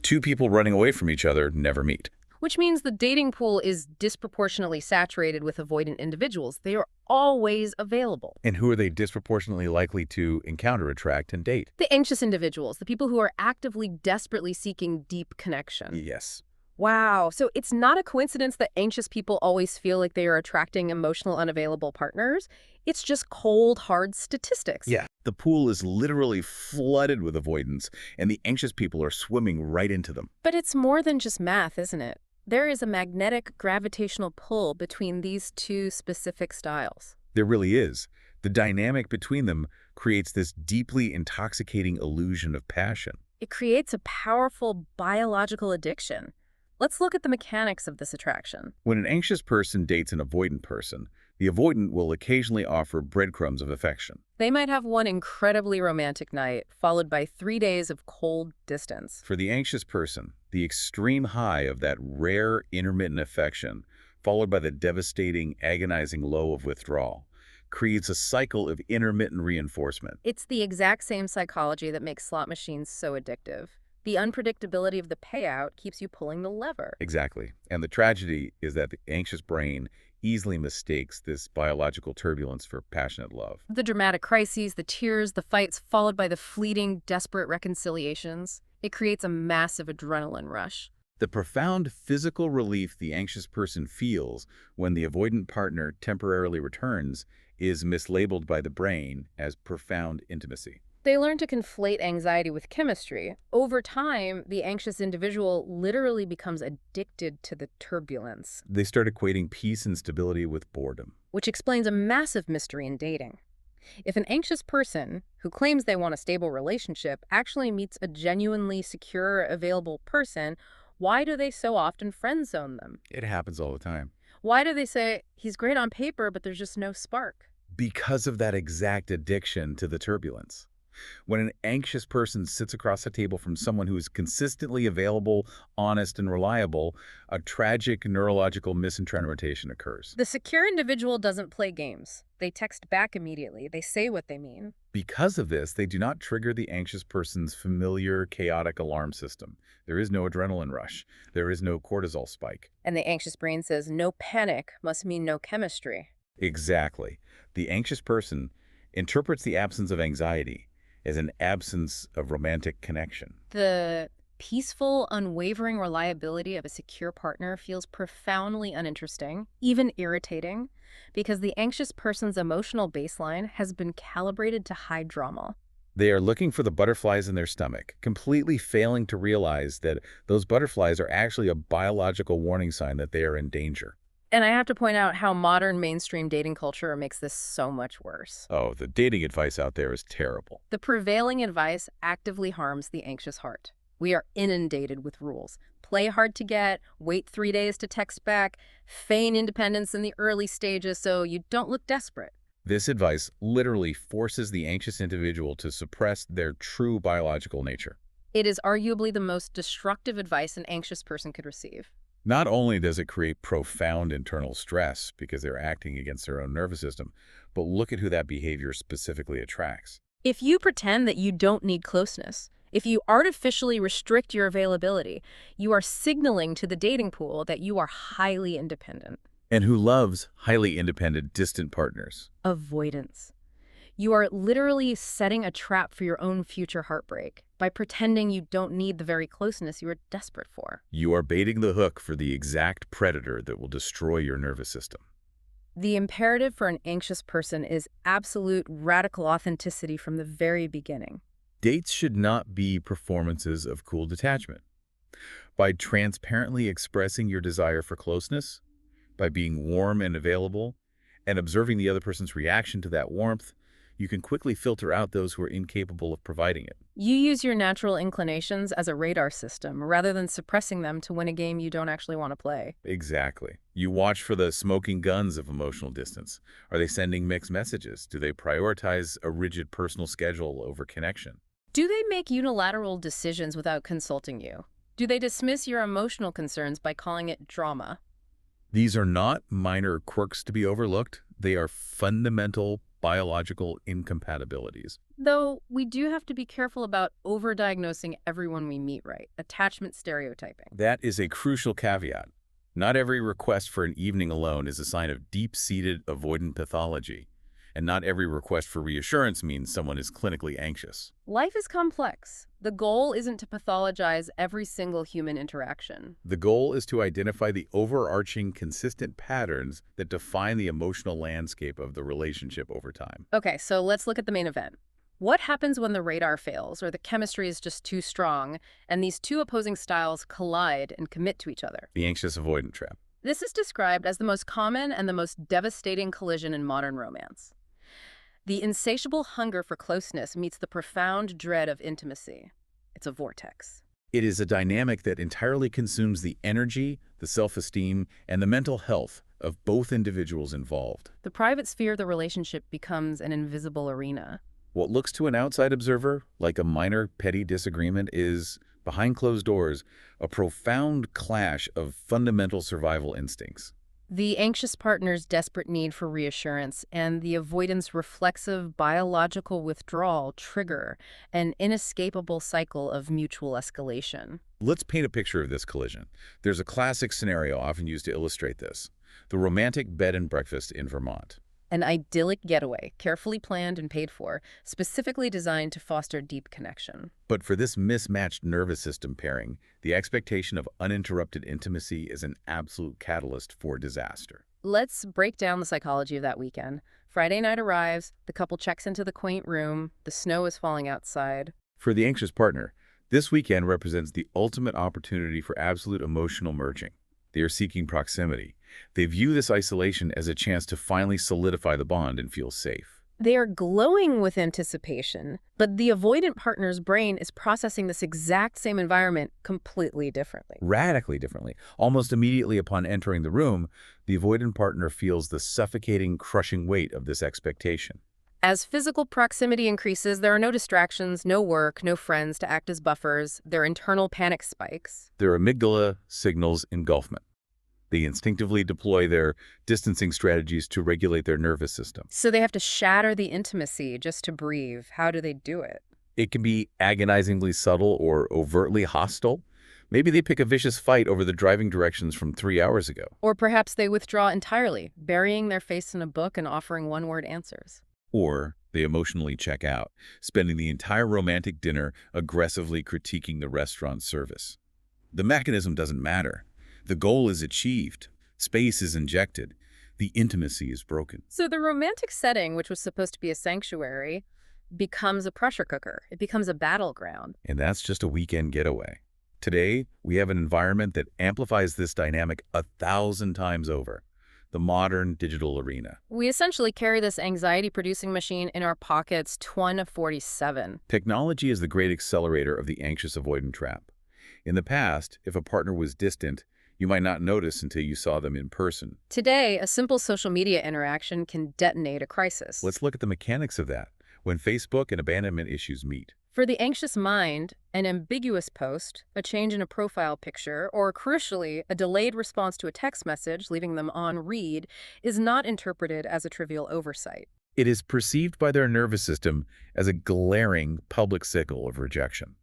Two people running away from each other never meet. Which means the dating pool is disproportionately saturated with avoidant individuals. They are always available. And who are they disproportionately likely to encounter, attract, and date? The anxious individuals, the people who are actively, desperately seeking deep connection. Yes. Wow. So it's not a coincidence that anxious people always feel like they are attracting emotional unavailable partners. It's just cold, hard statistics. Yeah. The pool is literally flooded with avoidance, and the anxious people are swimming right into them. But it's more than just math, isn't it? There is a magnetic gravitational pull between these two specific styles. There really is. The dynamic between them creates this deeply intoxicating illusion of passion. It creates a powerful biological addiction. Let's look at the mechanics of this attraction. When an anxious person dates an avoidant person, the avoidant will occasionally offer breadcrumbs of affection. They might have one incredibly romantic night, followed by 3 days of cold distance. For the anxious person, the extreme high of that rare intermittent affection followed by the devastating, agonizing low of withdrawal, creates a cycle of intermittent reinforcement. It's the exact same psychology that makes slot machines so addictive. The unpredictability of the payout keeps you pulling the lever. Exactly. And the tragedy is that the anxious brain easily mistakes this biological turbulence for passionate love. The dramatic crises, the tears, the fights, followed by the fleeting, desperate reconciliations. It creates a massive adrenaline rush. The profound physical relief the anxious person feels when the avoidant partner temporarily returns is mislabeled by the brain as profound intimacy. They learn to conflate anxiety with chemistry. Over time, the anxious individual literally becomes addicted to the turbulence, They start equating peace and stability with boredom. which explains a massive mystery in dating. If an anxious person who claims they want a stable relationship actually meets a genuinely secure, available person, why do they so often friend zone them? It happens all the time. Why do they say, he's great on paper, but there's just no spark? Because of that exact addiction to the turbulence. When an anxious person sits across the table from someone who is consistently available, honest, and reliable, a tragic neurological misinterpretation occurs. The secure individual doesn't play games. They text back immediately. They say what they mean. Because of this, they do not trigger the anxious person's familiar, chaotic alarm system. There is no adrenaline rush. There is no cortisol spike. And the anxious brain says, no panic must mean no chemistry. Exactly. The anxious person interprets the absence of anxiety as an absence of romantic connection. The peaceful, unwavering reliability of a secure partner feels profoundly uninteresting, even irritating, because the anxious person's emotional baseline has been calibrated to high drama. They are looking for the butterflies in their stomach, completely failing to realize that those butterflies are actually a biological warning sign that they are in danger. And I have to point out how modern mainstream dating culture makes this so much worse. Oh, the dating advice out there is terrible. The prevailing advice actively harms the anxious heart. We are inundated with rules. Play hard to get, wait 3 days to text back, feign independence in the early stages so you don't look desperate. This advice literally forces the anxious individual to suppress their true biological nature. It is arguably the most destructive advice an anxious person could receive. Not only does it create profound internal stress because they're acting against their own nervous system, but look at who that behavior specifically attracts. If you pretend that you don't need closeness, if you artificially restrict your availability, you are signaling to the dating pool that you are highly independent. And who loves highly independent, distant partners. Avoidance. You are literally setting a trap for your own future heartbreak by pretending you don't need the very closeness you are desperate for. You are baiting the hook for the exact predator that will destroy your nervous system. The imperative for an anxious person is absolute radical authenticity from the very beginning. Dates should not be performances of cool detachment. By transparently expressing your desire for closeness, by being warm and available, and observing the other person's reaction to that warmth, you can quickly filter out those who are incapable of providing it. You use your natural inclinations as a radar system rather than suppressing them to win a game you don't actually want to play. Exactly. You watch for the smoking guns of emotional distance. Are they sending mixed messages? Do they prioritize a rigid personal schedule over connection? Do they make unilateral decisions without consulting you? Do they dismiss your emotional concerns by calling it drama? These are not minor quirks to be overlooked. They are fundamental biological incompatibilities. Though we do have to be careful about overdiagnosing everyone we meet, right? Attachment stereotyping. That is a crucial caveat. Not every request for an evening alone is a sign of deep-seated avoidant pathology, and not every request for reassurance means someone is clinically anxious. Life is complex. The goal isn't to pathologize every single human interaction. The goal is to identify the overarching, consistent patterns that define the emotional landscape of the relationship over time. Okay, so let's look at the main event. What happens when the radar fails or the chemistry is just too strong and these two opposing styles collide and commit to each other? The anxious avoidant trap. This is described as the most common and the most devastating collision in modern romance. The insatiable hunger for closeness meets the profound dread of intimacy. It's a vortex. It is a dynamic that entirely consumes the energy, the self-esteem, and the mental health of both individuals involved. The private sphere of the relationship becomes an invisible arena. What looks to an outside observer like a minor, petty disagreement is, behind closed doors, a profound clash of fundamental survival instincts. The anxious partner's desperate need for reassurance and the avoidant's reflexive biological withdrawal trigger an inescapable cycle of mutual escalation. Let's paint a picture of this collision. There's a classic scenario often used to illustrate this: the romantic bed and breakfast in Vermont. An idyllic getaway, carefully planned and paid for, specifically designed to foster deep connection. But for this mismatched nervous system pairing, the expectation of uninterrupted intimacy is an absolute catalyst for disaster. Let's break down the psychology of that weekend. Friday night arrives, the couple checks into the quaint room, the snow is falling outside. For the anxious partner, this weekend represents the ultimate opportunity for absolute emotional merging. They are seeking proximity. They view this isolation as a chance to finally solidify the bond and feel safe. They are glowing with anticipation, but the avoidant partner's brain is processing this exact same environment completely differently. Radically differently. Almost immediately upon entering the room, the avoidant partner feels the suffocating, crushing weight of this expectation. As physical proximity increases, there are no distractions, no work, no friends to act as buffers. Their internal panic spikes. Their amygdala signals engulfment. They instinctively deploy their distancing strategies to regulate their nervous system. So they have to shatter the intimacy just to breathe. How do they do it? It can be agonizingly subtle or overtly hostile. Maybe they pick a vicious fight over the driving directions from 3 hours ago. Or perhaps they withdraw entirely, burying their face in a book and offering one-word answers. Or they emotionally check out, spending the entire romantic dinner aggressively critiquing the restaurant service. The mechanism doesn't matter. The goal is achieved. Space is injected. The intimacy is broken. So the romantic setting, which was supposed to be a sanctuary, becomes a pressure cooker. It becomes a battleground. And that's just a weekend getaway. Today, we have an environment that amplifies this dynamic 1,000 times over: the modern digital arena. We essentially carry this anxiety-producing machine in our pockets 24/7. Technology is the great accelerator of the anxious avoidant trap. In the past, if a partner was distant, you might not notice until you saw them in person. Today, a simple social media interaction can detonate a crisis. Let's look at the mechanics of that when Facebook and abandonment issues meet. For the anxious mind, an ambiguous post, a change in a profile picture, or crucially, a delayed response to a text message leaving them on read is not interpreted as a trivial oversight. It is perceived by their nervous system as a glaring public signal of rejection.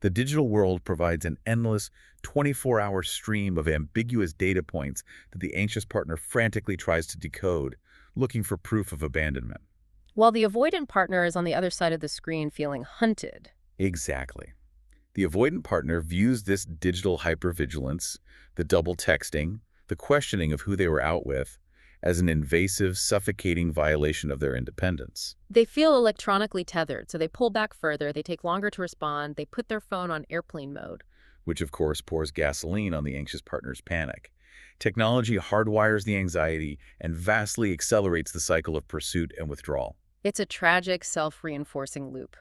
The digital world provides an endless 24-hour stream of ambiguous data points that the anxious partner frantically tries to decode, looking for proof of abandonment. While the avoidant partner is on the other side of the screen feeling hunted. Exactly. The avoidant partner views this digital hypervigilance, the double texting, the questioning of who they were out with, as an invasive, suffocating violation of their independence. They feel electronically tethered, so they pull back further, they take longer to respond, they put their phone on airplane mode. Which of course pours gasoline on the anxious partner's panic. Technology hardwires the anxiety and vastly accelerates the cycle of pursuit and withdrawal. It's a tragic, self-reinforcing loop.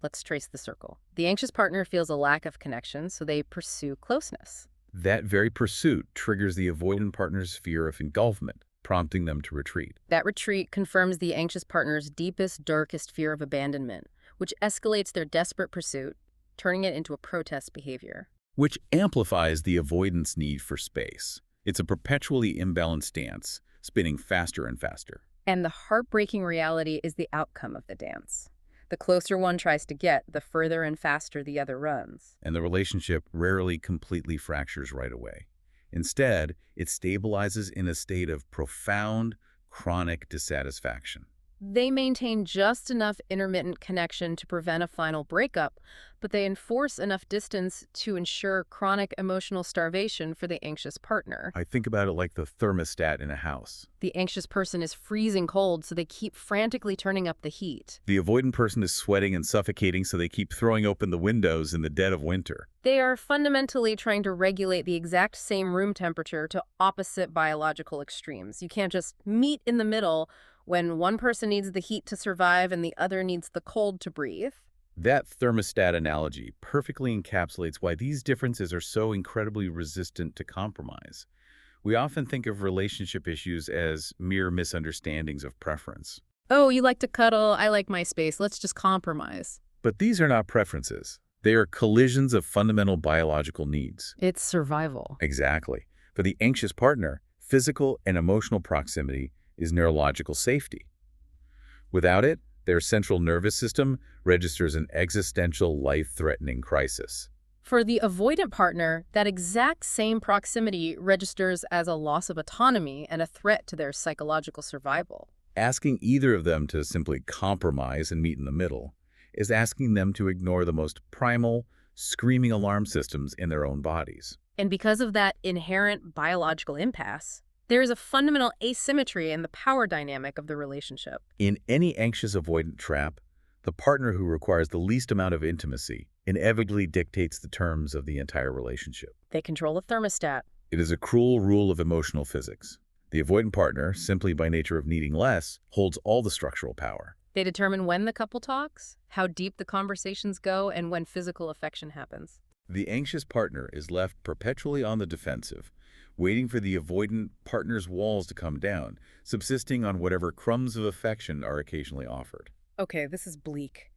Let's trace the circle. The anxious partner feels a lack of connection, so they pursue closeness. That very pursuit triggers the avoidant partner's fear of engulfment, prompting them to retreat. That retreat confirms the anxious partner's deepest, darkest fear of abandonment, which escalates their desperate pursuit, turning it into a protest behavior. Which amplifies the avoidant's need for space. It's a perpetually imbalanced dance, spinning faster and faster. And the heartbreaking reality is the outcome of the dance. The closer one tries to get, the further and faster the other runs. And the relationship rarely completely fractures right away. Instead, it stabilizes in a state of profound, chronic dissatisfaction. They maintain just enough intermittent connection to prevent a final breakup, but they enforce enough distance to ensure chronic emotional starvation for the anxious partner. I think about it like the thermostat in a house. The anxious person is freezing cold, so they keep frantically turning up the heat. The avoidant person is sweating and suffocating, so they keep throwing open the windows in the dead of winter. They are fundamentally trying to regulate the exact same room temperature to opposite biological extremes. You can't just meet in the middle when one person needs the heat to survive and the other needs the cold to breathe. That thermostat analogy perfectly encapsulates why these differences are so incredibly resistant to compromise. We often think of relationship issues as mere misunderstandings of preference. Oh, you like to cuddle, I like my space, let's just compromise. But these are not preferences. They are collisions of fundamental biological needs. It's survival. Exactly. For the anxious partner, Physical and emotional proximity is neurological safety. Without it, their central nervous system registers an existential life-threatening crisis. For the avoidant partner, that exact same proximity registers as a loss of autonomy and a threat to their psychological survival. Asking either of them to simply compromise and meet in the middle is asking them to ignore the most primal, screaming alarm systems in their own bodies. And because of that inherent biological impasse, there is a fundamental asymmetry in the power dynamic of the relationship. In any anxious avoidant trap, the partner who requires the least amount of intimacy inevitably dictates the terms of the entire relationship. They control the thermostat. It is a cruel rule of emotional physics. The avoidant partner, simply by nature of needing less, holds all the structural power. They determine when the couple talks, how deep the conversations go, and when physical affection happens. The anxious partner is left perpetually on the defensive, waiting for the avoidant partner's walls to come down, subsisting on whatever crumbs of affection are occasionally offered. Okay, this is bleak.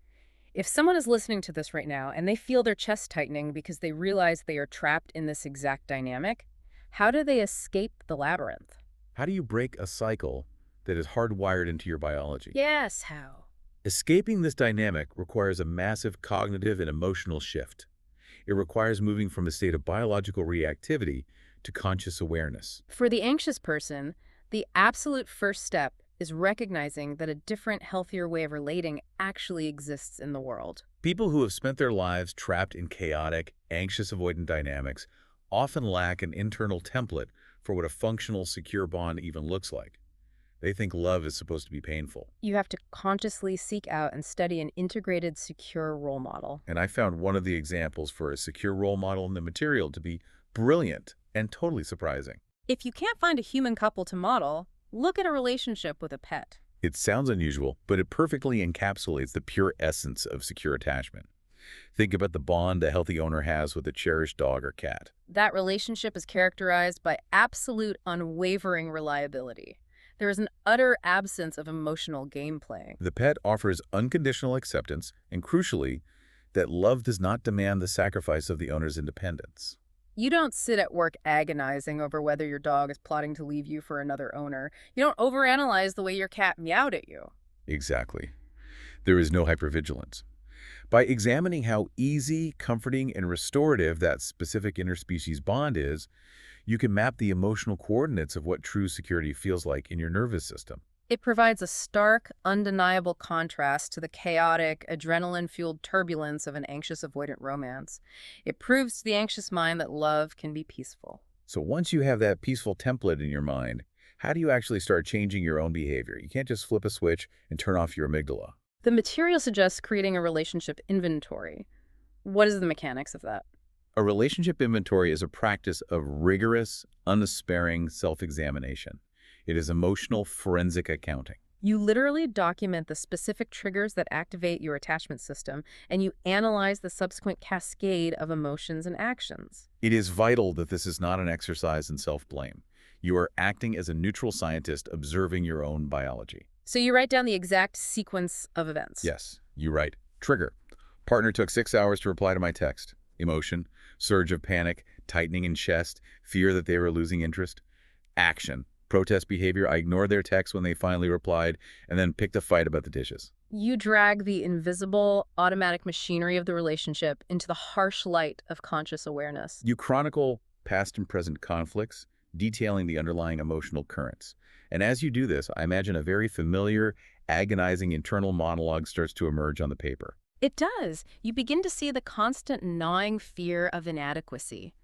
If someone is listening to this right now and they feel their chest tightening because they realize they are trapped in this exact dynamic, how do they escape the labyrinth? How do you break a cycle that is hardwired into your biology? Yes, how? Escaping this dynamic requires a massive cognitive and emotional shift. It requires moving from a state of biological reactivity to conscious awareness. For the anxious person, the absolute first step is recognizing that a different, healthier way of relating actually exists in the world. People who have spent their lives trapped in chaotic, anxious avoidant dynamics often lack an internal template for what a functional, secure bond even looks like. They think love is supposed to be painful. You have to consciously seek out and study an integrated, secure role model. And I found one of the examples for a secure role model in the material to be brilliant and totally surprising. If you can't find a human couple to model, look at a relationship with a pet. It sounds unusual, but it perfectly encapsulates the pure essence of secure attachment. Think about the bond a healthy owner has with a cherished dog or cat. That relationship is characterized by absolute, unwavering reliability. There is an utter absence of emotional game playing. The pet offers unconditional acceptance, and crucially, that love does not demand the sacrifice of the owner's independence. You don't sit at work agonizing over whether your dog is plotting to leave you for another owner. You don't overanalyze the way your cat meowed at you. Exactly. There is no hypervigilance. By examining how easy, comforting, and restorative that specific interspecies bond is, you can map the emotional coordinates of what true security feels like in your nervous system. It provides a stark, undeniable contrast to the chaotic, adrenaline-fueled turbulence of an anxious avoidant romance. It proves to the anxious mind that love can be peaceful. So once you have that peaceful template in your mind, how do you actually start changing your own behavior? You can't just flip a switch and turn off your amygdala. The material suggests creating a relationship inventory. What is the mechanics of that? A relationship inventory is a practice of rigorous, unsparing self-examination. It is emotional forensic accounting. You literally document the specific triggers that activate your attachment system, and you analyze the subsequent cascade of emotions and actions. It is vital that this is not an exercise in self-blame. You are acting as a neutral scientist observing your own biology. So you write down the exact sequence of events. Yes, you write. Trigger. Partner took 6 hours to reply to my text. Emotion. Surge of panic, tightening in chest, fear that they were losing interest. Action. Protest behavior. I ignored their text when they finally replied, and then picked a fight about the dishes. You drag the invisible, automatic machinery of the relationship into the harsh light of conscious awareness. You chronicle past and present conflicts, detailing the underlying emotional currents. And as you do this, I imagine a very familiar, agonizing internal monologue starts to emerge on the paper. It does. You begin to see the constant gnawing fear of inadequacy.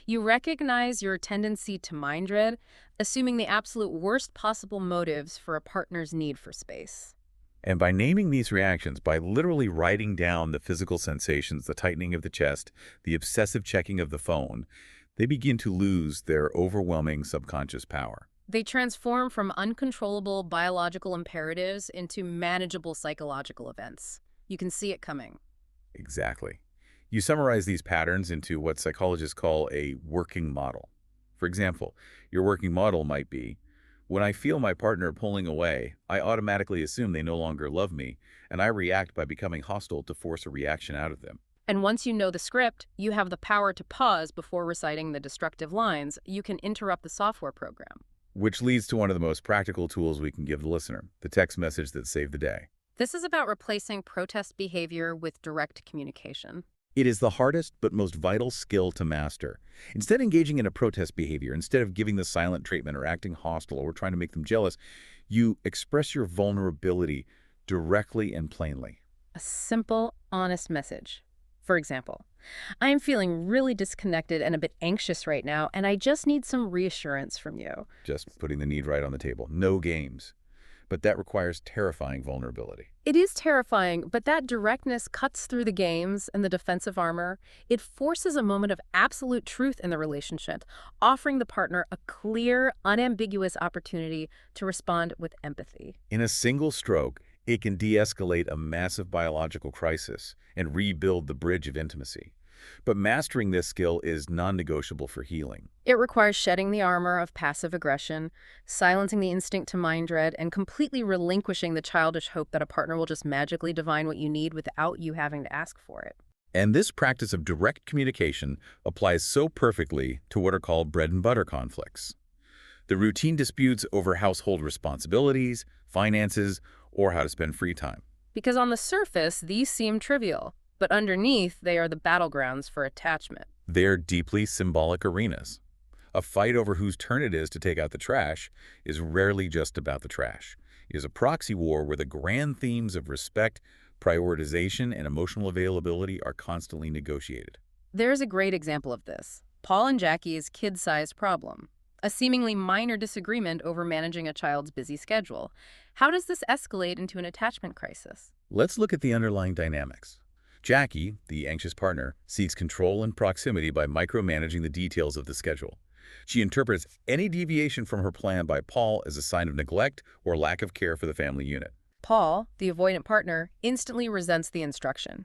You recognize your tendency to mind read, assuming the absolute worst possible motives for a partner's need for space. And by naming these reactions, by literally writing down the physical sensations, the tightening of the chest, the obsessive checking of the phone, they begin to lose their overwhelming subconscious power. They transform from uncontrollable biological imperatives into manageable psychological events. You can see it coming. Exactly. You summarize these patterns into what psychologists call a working model. For example, your working model might be, when I feel my partner pulling away, I automatically assume they no longer love me, and I react by becoming hostile to force a reaction out of them. And once you know the script, you have the power to pause before reciting the destructive lines. You can interrupt the software program. Which leads to one of the most practical tools we can give the listener, the text message that saved the day. This is about replacing protest behavior with direct communication. It is the hardest but most vital skill to master. Instead of engaging in a protest behavior, instead of giving the silent treatment or acting hostile or trying to make them jealous, you express your vulnerability directly and plainly. A simple, honest message. For example, I'm feeling really disconnected and a bit anxious right now, and I just need some reassurance from you. Just putting the need right on the table. No games. But that requires terrifying vulnerability. It is terrifying, but that directness cuts through the games and the defensive armor. It forces a moment of absolute truth in the relationship, offering the partner a clear, unambiguous opportunity to respond with empathy. In a single stroke, it can de-escalate a massive biological crisis and rebuild the bridge of intimacy. But mastering this skill is non-negotiable for healing. It requires shedding the armor of passive aggression, silencing the instinct to mind dread, and completely relinquishing the childish hope that a partner will just magically divine what you need without you having to ask for it. And this practice of direct communication applies so perfectly to what are called bread and butter conflicts. The routine disputes over household responsibilities, finances, or how to spend free time. Because on the surface, these seem trivial, but underneath, they are the battlegrounds for attachment. They're deeply symbolic arenas. A fight over whose turn it is to take out the trash is rarely just about the trash. It is a proxy war where the grand themes of respect, prioritization, and emotional availability are constantly negotiated. There's a great example of this. Paul and Jackie's kid-sized problem. A seemingly minor disagreement over managing a child's busy schedule. How does this escalate into an attachment crisis? Let's look at the underlying dynamics. Jackie, the anxious partner, seeks control and proximity by micromanaging the details of the schedule. She interprets any deviation from her plan by Paul as a sign of neglect or lack of care for the family unit. Paul, the avoidant partner, instantly resents the instruction.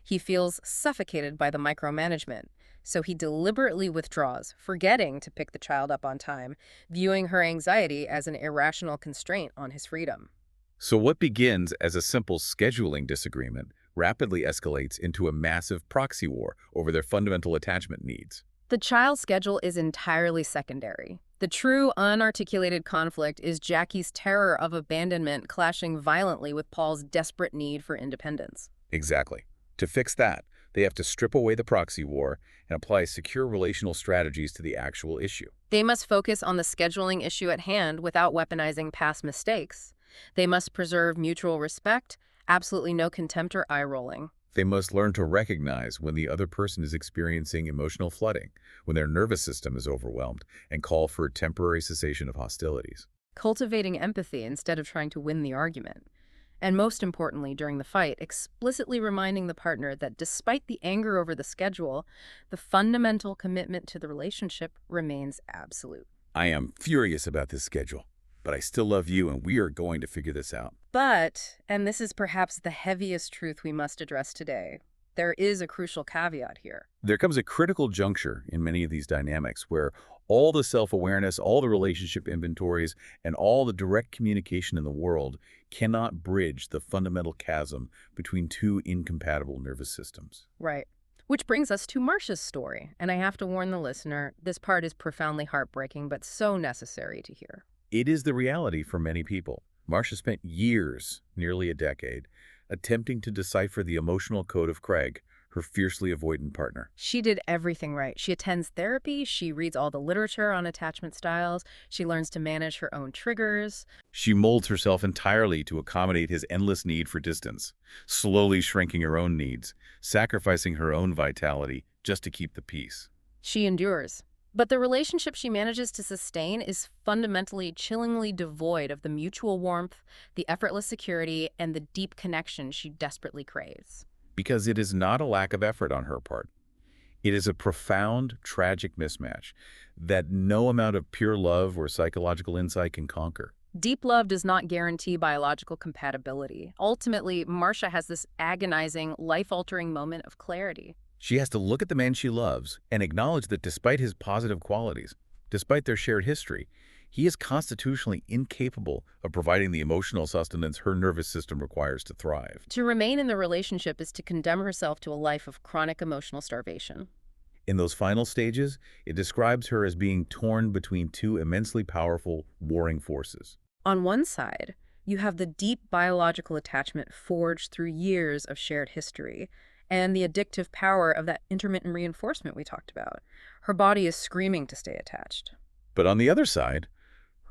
He feels suffocated by the micromanagement, so he deliberately withdraws, forgetting to pick the child up on time, viewing her anxiety as an irrational constraint on his freedom. So what begins as a simple scheduling disagreement rapidly escalates into a massive proxy war over their fundamental attachment needs. The child's schedule is entirely secondary. The true, unarticulated conflict is Jackie's terror of abandonment clashing violently with Paul's desperate need for independence. Exactly. To fix that, they have to strip away the proxy war and apply secure relational strategies to the actual issue. They must focus on the scheduling issue at hand without weaponizing past mistakes. They must preserve mutual respect, absolutely no contempt or eye-rolling. They must learn to recognize when the other person is experiencing emotional flooding, when their nervous system is overwhelmed, and call for a temporary cessation of hostilities. Cultivating empathy instead of trying to win the argument. And most importantly, during the fight, explicitly reminding the partner that despite the anger over the schedule, the fundamental commitment to the relationship remains absolute. I am furious about this schedule, but I still love you and we are going to figure this out. But, and this is perhaps the heaviest truth we must address today, there is a crucial caveat here. There comes a critical juncture in many of these dynamics where all the self-awareness, all the relationship inventories, and all the direct communication in the world cannot bridge the fundamental chasm between two incompatible nervous systems. Right. Which brings us to Marcia's story. And I have to warn the listener, this part is profoundly heartbreaking, but so necessary to hear. It is the reality for many people. Marcia spent years, nearly a decade, attempting to decipher the emotional code of Craig, her fiercely avoidant partner. She did everything right. She attends therapy, she reads all the literature on attachment styles, she learns to manage her own triggers. She molds herself entirely to accommodate his endless need for distance, slowly shrinking her own needs, sacrificing her own vitality just to keep the peace. She endures. But the relationship she manages to sustain is fundamentally, chillingly devoid of the mutual warmth, the effortless security, and the deep connection she desperately craves. Because it is not a lack of effort on her part. It is a profound, tragic mismatch that no amount of pure love or psychological insight can conquer. Deep love does not guarantee biological compatibility. Ultimately, Marcia has this agonizing, life-altering moment of clarity. She has to look at the man she loves and acknowledge that despite his positive qualities, despite their shared history, he is constitutionally incapable of providing the emotional sustenance her nervous system requires to thrive. To remain in the relationship is to condemn herself to a life of chronic emotional starvation. In those final stages, it describes her as being torn between two immensely powerful, warring forces. On one side, you have the deep biological attachment forged through years of shared history and the addictive power of that intermittent reinforcement we talked about. Her body is screaming to stay attached. But on the other side,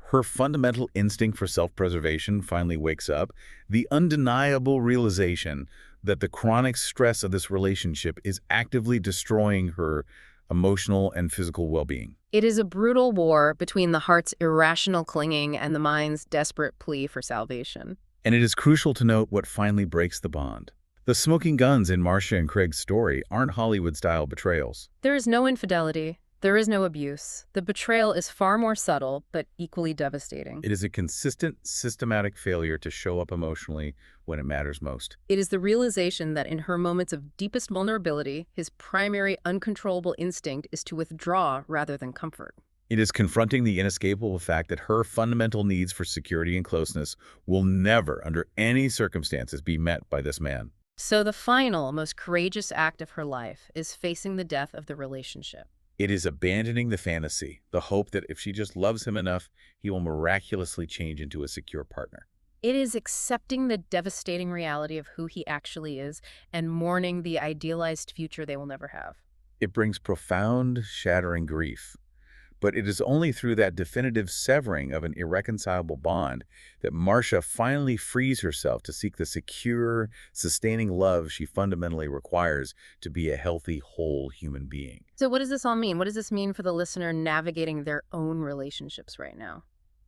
her fundamental instinct for self-preservation finally wakes up, the undeniable realization that the chronic stress of this relationship is actively destroying her emotional and physical well-being. It is a brutal war between the heart's irrational clinging and the mind's desperate plea for salvation. And it is crucial to note what finally breaks the bond. The smoking guns in Marcia and Craig's story aren't Hollywood-style betrayals. There is no infidelity. There is no abuse. The betrayal is far more subtle, but equally devastating. It is a consistent, systematic failure to show up emotionally when it matters most. It is the realization that in her moments of deepest vulnerability, his primary uncontrollable instinct is to withdraw rather than comfort. It is confronting the inescapable fact that her fundamental needs for security and closeness will never, under any circumstances, be met by this man. So the final, most courageous act of her life is facing the death of the relationship. It is abandoning the fantasy, the hope that if she just loves him enough, he will miraculously change into a secure partner. It is accepting the devastating reality of who he actually is and mourning the idealized future they will never have. It brings profound, shattering grief. But it is only through that definitive severing of an irreconcilable bond that Marcia finally frees herself to seek the secure, sustaining love she fundamentally requires to be a healthy, whole human being. So what does this all mean? What does this mean for the listener navigating their own relationships right now?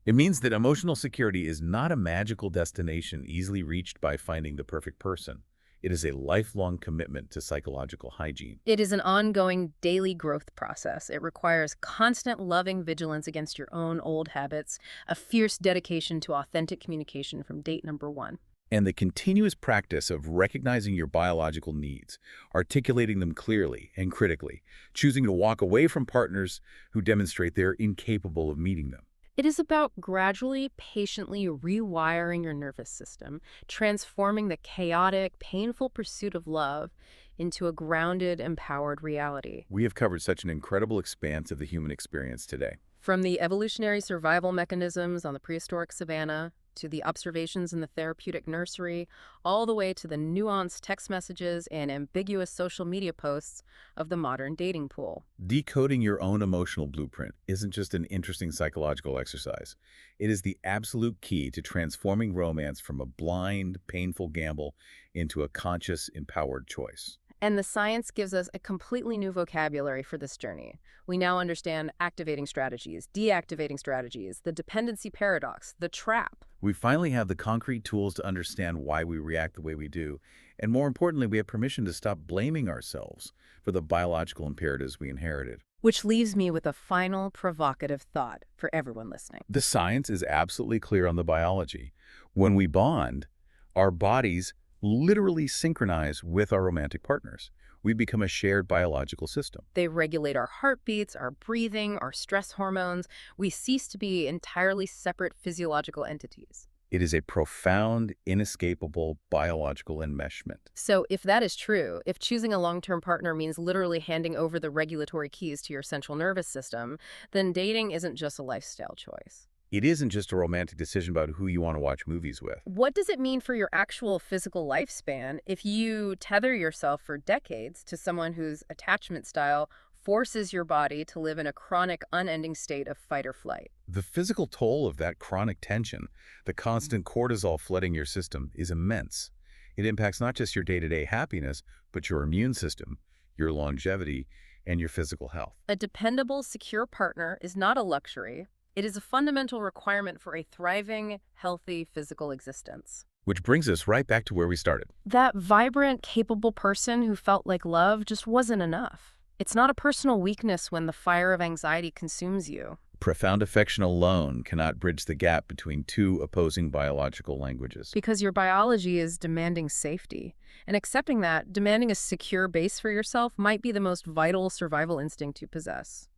It means that emotional security is not a magical destination easily reached by finding the perfect person. It is a lifelong commitment to psychological hygiene. It is an ongoing daily growth process. It requires constant loving vigilance against your own old habits, a fierce dedication to authentic communication from date number one. And the continuous practice of recognizing your biological needs, articulating them clearly and critically, choosing to walk away from partners who demonstrate they're incapable of meeting them. It is about gradually, patiently rewiring your nervous system, transforming the chaotic, painful pursuit of love into a grounded, empowered reality. We have covered such an incredible expanse of the human experience today. From the evolutionary survival mechanisms on the prehistoric savanna, to the observations in the therapeutic nursery, all the way to the nuanced text messages and ambiguous social media posts of the modern dating pool. Decoding your own emotional blueprint isn't just an interesting psychological exercise. It is the absolute key to transforming romance from a blind, painful gamble into a conscious, empowered choice. And the science gives us a completely new vocabulary for this journey. We now understand activating strategies, deactivating strategies, the dependency paradox, the trap. We finally have the concrete tools to understand why we react the way we do, and more importantly, we have permission to stop blaming ourselves for the biological imperatives we inherited. Which leaves me with a final provocative thought for everyone listening. The science is absolutely clear on the biology. When we bond, our bodies literally synchronize with our romantic partners. We become a shared biological system. They regulate our heartbeats, our breathing, our stress hormones. We cease to be entirely separate physiological entities. It is a profound, inescapable biological enmeshment. So if that is true, if choosing a long-term partner means literally handing over the regulatory keys to your central nervous system, then dating isn't just a lifestyle choice. It isn't just a romantic decision about who you want to watch movies with. What does it mean for your actual physical lifespan if you tether yourself for decades to someone whose attachment style forces your body to live in a chronic, unending state of fight or flight? The physical toll of that chronic tension, the constant cortisol flooding your system, is immense. It impacts not just your day-to-day happiness, but your immune system, your longevity, and your physical health. A dependable, secure partner is not a luxury. It is a fundamental requirement for a thriving, healthy physical existence. Which brings us right back to where we started. That vibrant, capable person who felt like love just wasn't enough. It's not a personal weakness when the fire of anxiety consumes you. Profound affection alone cannot bridge the gap between two opposing biological languages. Because your biology is demanding safety. And accepting that, demanding a secure base for yourself might be the most vital survival instinct you possess.